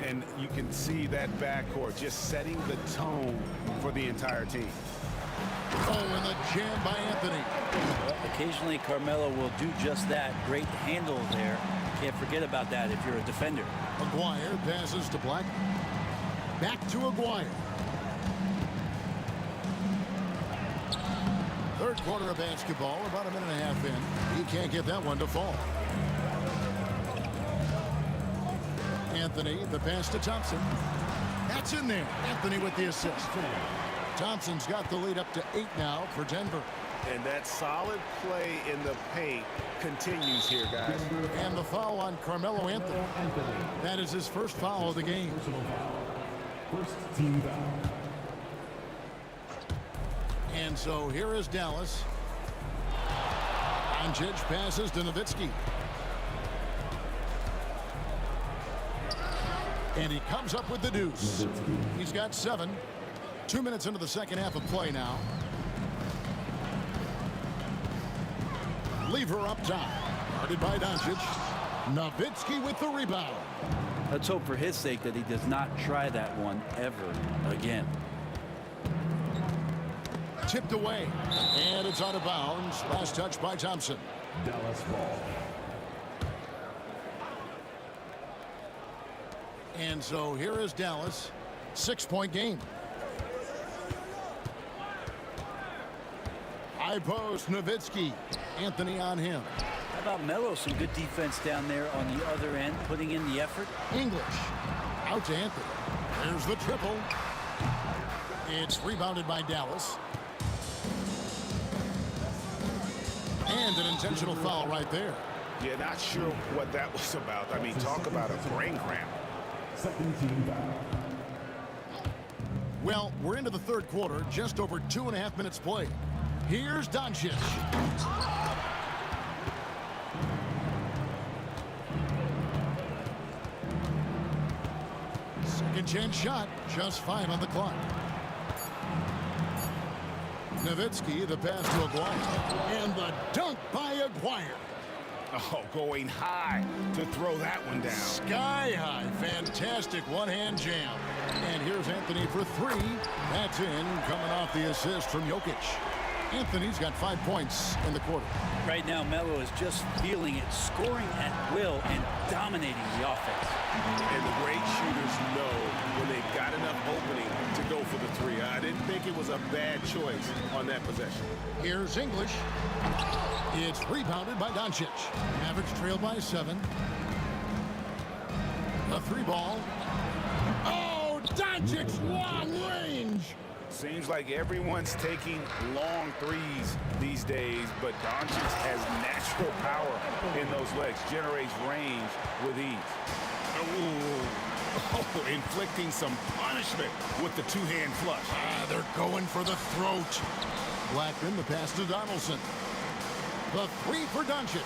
And you can see that backcourt just setting the tone for the entire team. Oh, and the jam by Anthony. Well, occasionally Carmelo will do just that. Great handle there. Can't forget about that if you're a defender. Aguirre passes to Blackman. Back to Aguirre. Third quarter of basketball, about a minute and a half in. He can't get that one to fall. Anthony, the pass to Thompson. That's in there. Anthony with the assist. Thompson's got the lead up to 8 now for Denver. And that solid play in the paint continues here, guys. And the foul on Carmelo Anthony. That is his first foul of the game. First team foul. And so here is Dallas. Doncic passes to Nowitzki. And he comes up with the deuce. He's got 7. 2 minutes into the second half of play now. Lever up top. Guarded by Doncic. Nowitzki with the rebound. Let's hope for his sake that he does not try that one ever again. Tipped away. And it's out of bounds. Last touch by Thompson. Dallas ball. And so here is Dallas. 6-point game. High post, Nowitzki. Anthony on him. How about Melo? Some good defense down there on the other end, putting in the effort. English. Out to Anthony. There's the triple. It's rebounded by Dallas. And an intentional foul right there. Yeah, not sure what that was about. I mean, talk about a brain cramp. Second team foul. Well, we're into the third quarter, just over 2.5 minutes played. Here's Doncic. Second chance shot, just 5 on the clock. Nowitzki, the pass to Aguirre. And the dunk by Aguirre. Oh, going high to throw that one down. Sky high. Fantastic one-hand jam. And here's Anthony for 3. That's in, coming off the assist from Jokic. Anthony's got 5 points in the quarter. Right now, Melo is just feeling it, scoring at will and dominating the offense. And the great shooters know when they've got enough opening to go for the 3. I didn't think it was a bad choice on that possession. Here's English. It's rebounded by Doncic. Mavericks trail by 7. A 3 ball. Oh, Doncic's long range. Seems like everyone's taking long threes these days, but Doncic has natural power in those legs, generates range with ease. Oh, inflicting some punishment with the 2-hand flush. They're going for the throat. Blackman, the pass to Donaldson. The 3 for Doncic.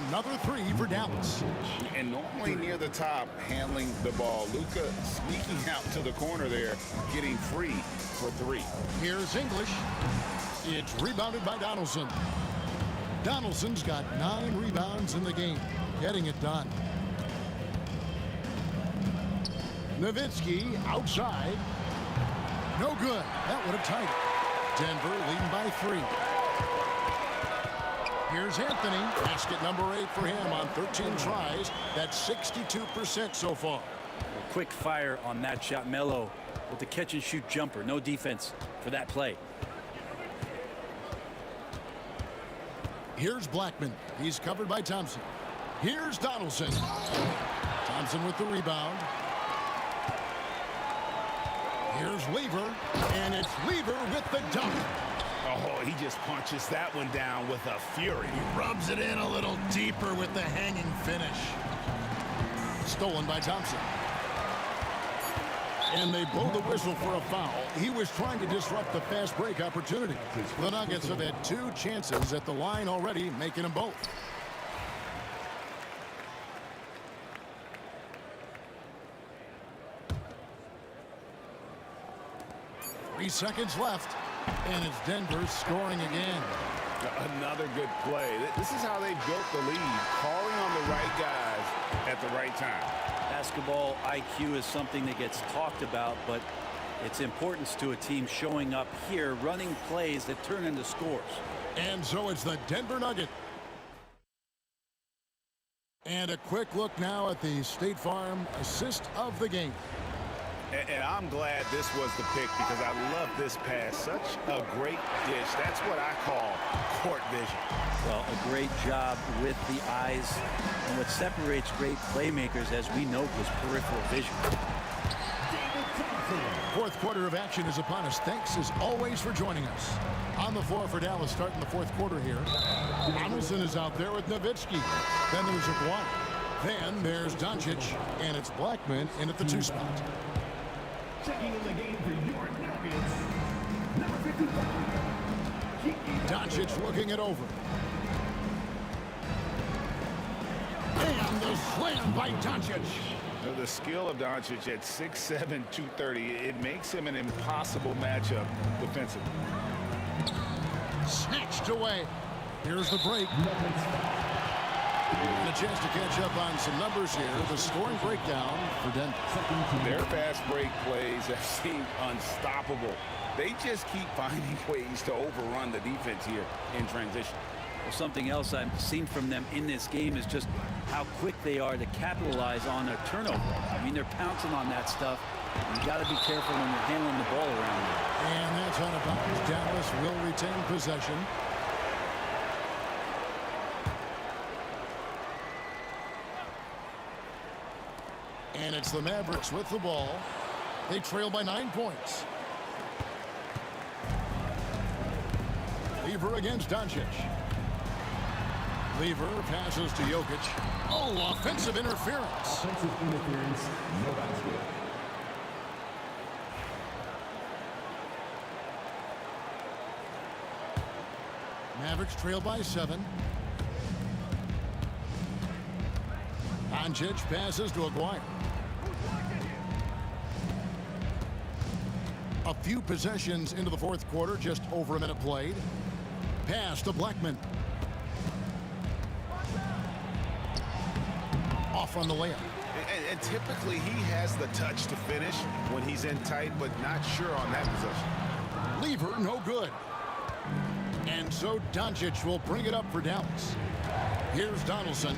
Another 3 for Dallas. And normally near the top, handling the ball. Luka sneaking out to the corner there, getting free for 3. Here's English. It's rebounded by Donaldson. Donaldson's got 9 rebounds in the game, getting it done. Nowitzki outside. No good. That would have tied it. Denver leading by 3. Here's Anthony. Basket number 8 for him on 13 tries. That's 62% so far. A quick fire on that shot. Melo with the catch-and-shoot jumper. No defense for that play. Here's Blackman. He's covered by Thompson. Here's Donaldson. Thompson with the rebound. Here's Lever. And it's Lever with the dunk. Oh, he just punches that one down with a fury. He rubs it in a little deeper with the hanging finish. Stolen by Thompson. And they blow the whistle for a foul. He was trying to disrupt the fast break opportunity. The Nuggets have had 2 chances at the line already, making them both. Three seconds left. And it's Denver scoring again. Another good play. This is how they built the lead, calling on the right guys at the right time. Basketball IQ is something that gets talked about, but its importance to a team showing up here, running plays that turn into scores. And so it's the Denver Nuggets. And a quick look now at the State Farm assist of the game. And I'm glad this was the pick because I love this pass. Such a great dish. That's what I call court vision. Well, a great job with the eyes. And what separates great playmakers, as we know, was peripheral vision. fourth quarter of action is upon us. Thanks, as always, for joining us. On the floor for Dallas starting the fourth quarter here. Donaldson is out there with Nowitzki. Then there's Aguirre. Then there's Doncic, and it's Blackman in at the 2 spot. Checking in the game for your Nuggets, number 55. Doncic looking it over. And the slam by Doncic. The skill of Doncic at 6'7", 230, it makes him an impossible matchup defensively. Snatched away. Here's the break. And a chance to catch up on some numbers here. The scoring breakdown for Denver. Their fast break plays have seemed unstoppable. They just keep finding ways to overrun the defense here in transition. Well, something else I've seen from them in this game is just how quick they are to capitalize on their turnover. I mean, they're pouncing on that stuff. You got to be careful when you're handling the ball around them. And that's out of bounds. Dallas will retain possession. And it's the Mavericks with the ball. They trail by 9 points. Lever against Doncic. Lever passes to Jokic. Oh, offensive interference. Offensive interference, no basket. Mavericks trail by 7. Doncic passes to Aguirre. A few possessions into the fourth quarter, just over a minute played. Pass to Blackman. Off on the layup. And typically he has the touch to finish when he's in tight, but not sure on that possession. Lever, no good. And so Doncic will bring it up for Dallas. Here's Donaldson.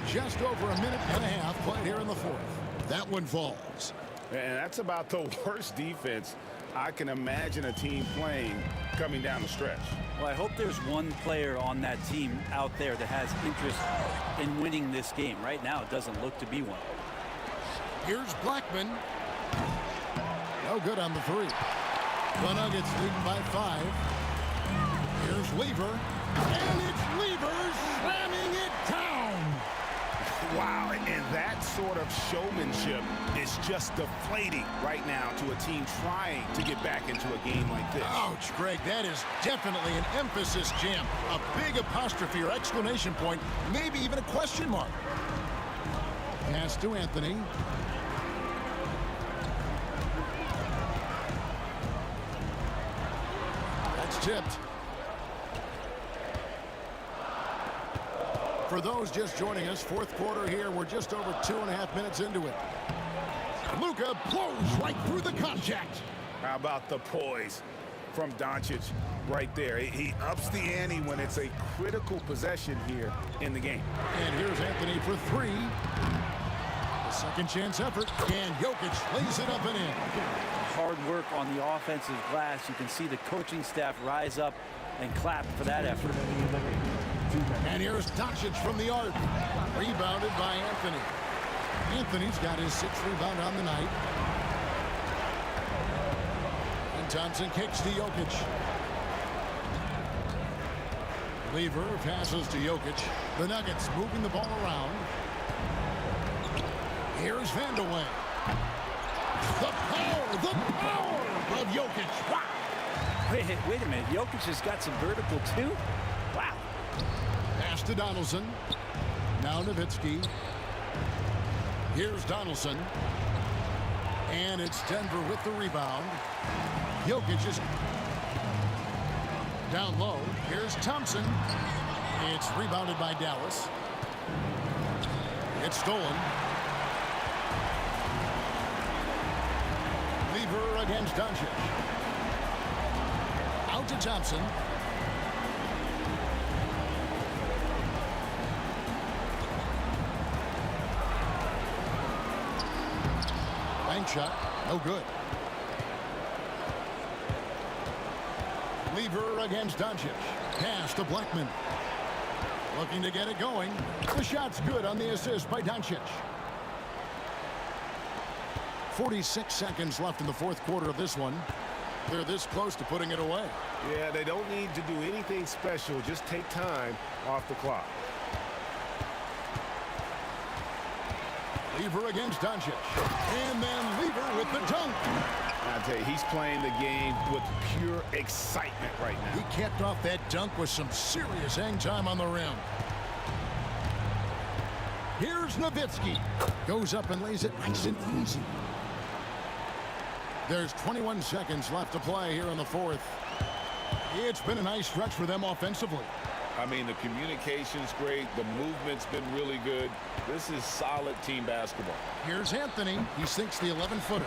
Just over a minute and a half played here in the fourth. That one falls. And that's about the worst defense I can imagine a team playing coming down the stretch. Well, I hope there's one player on that team out there that has interest in winning this game. Right now, it doesn't look to be one. Here's Blackman. No good on the 3. The Nuggets leading by 5. Here's Lever. And it's Lever slamming it down. Wow, and that sort of showmanship is just deflating right now to a team trying to get back into a game like this. Ouch, Greg, that is definitely an emphasis jam. A big apostrophe or exclamation point, maybe even a question mark. Pass to Anthony. That's tipped. For those just joining us, fourth quarter here, we're just over 2.5 minutes into it. Luka blows right through the contact. How about the poise from Doncic right there? He ups the ante when it's a critical possession here in the game. And here's Anthony for 3. A second chance effort, and Jokic lays it up and in. Hard work on the offensive glass. You can see the coaching staff rise up and clap for that effort. And here's Doncic from the arc. Rebounded by Anthony. Anthony's got his 6th rebound on the night. And Thompson kicks to Jokic. Lever passes to Jokic. The Nuggets moving the ball around. Here's Vandeweghe. The power of Jokic. Wow. Wait a minute. Jokic has got some vertical too? Wow. Pass to Donaldson. Now Nowitzki. Here's Donaldson. And it's Denver with the rebound. Jokic is down low. Here's Thompson. It's rebounded by Dallas. It's stolen. Lever against Doncic. Out to Thompson. Bank shot, no good. Lever against Doncic. Pass to Blackman. Looking to get it going. The shot's good on the assist by Doncic. 46 seconds left in the fourth quarter of this one. They're this close to putting it away. Yeah, they don't need to do anything special. Just take time off the clock. Lever against Doncic. And then Lever with the dunk. I tell you, he's playing the game with pure excitement right now. He capped off that dunk with some serious hang time on the rim. Here's Nowitzki. Goes up and lays it nice and easy. There's 21 seconds left to play here in the fourth. It's been a nice stretch for them offensively. I mean, the communication's great. The movement's been really good. This is solid team basketball. Here's Anthony. He sinks the 11-footer.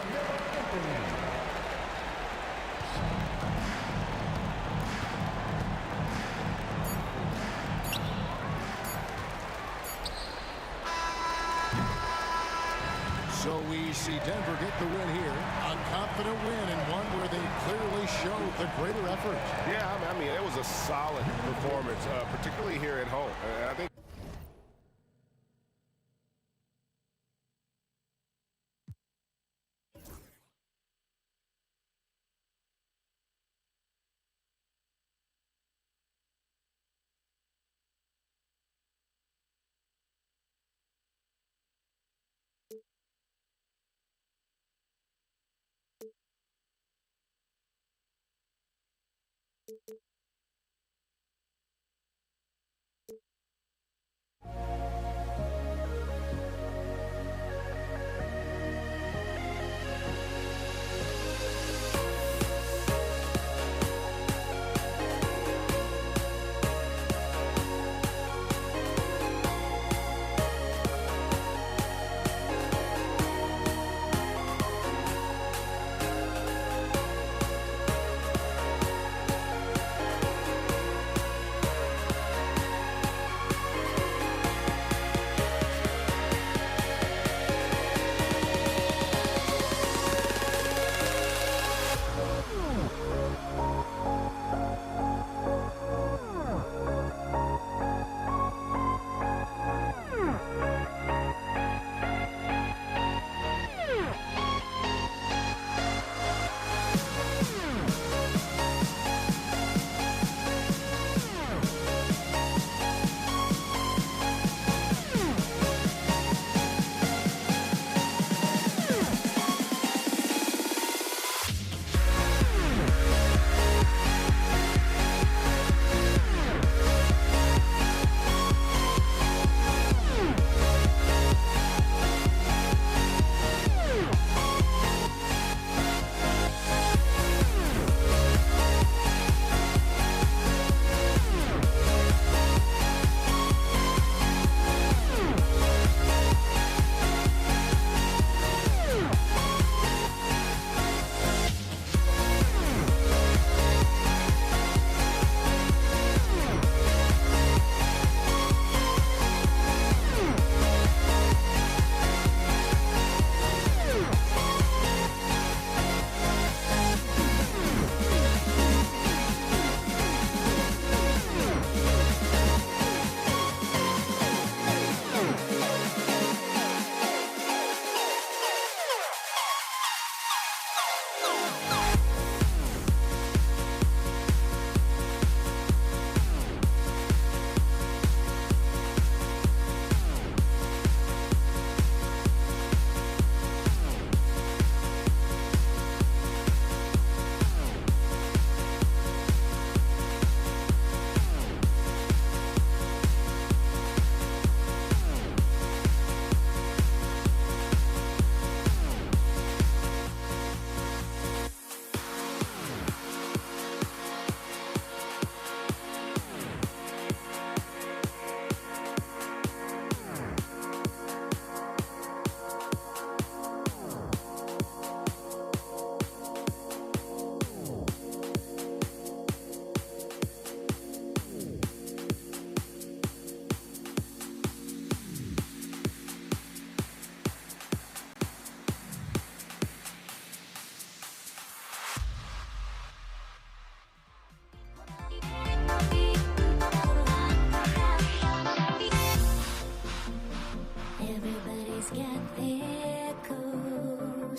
So we see Denver get the win here. A confident win and one where they clearly showed the greater effort. Yeah, I mean, it was a solid performance, particularly here at home. I think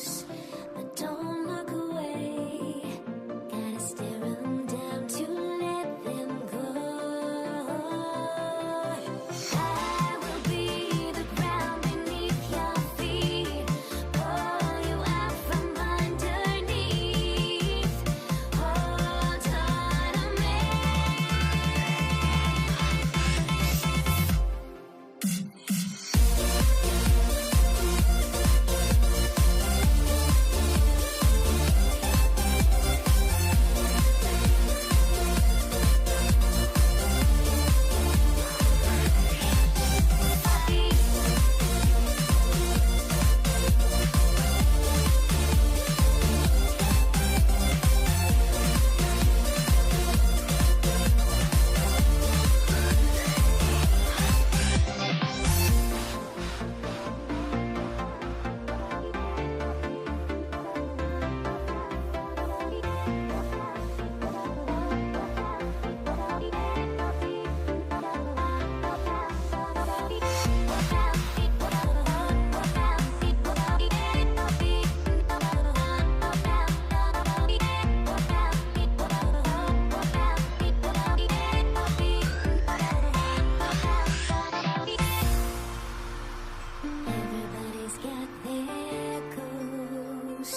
close, but don't look away. Gotta stare 'em down to let them go. I will be the ground beneath your feet, pull you out from underneath. Hold on to me. Everybody's got their goals.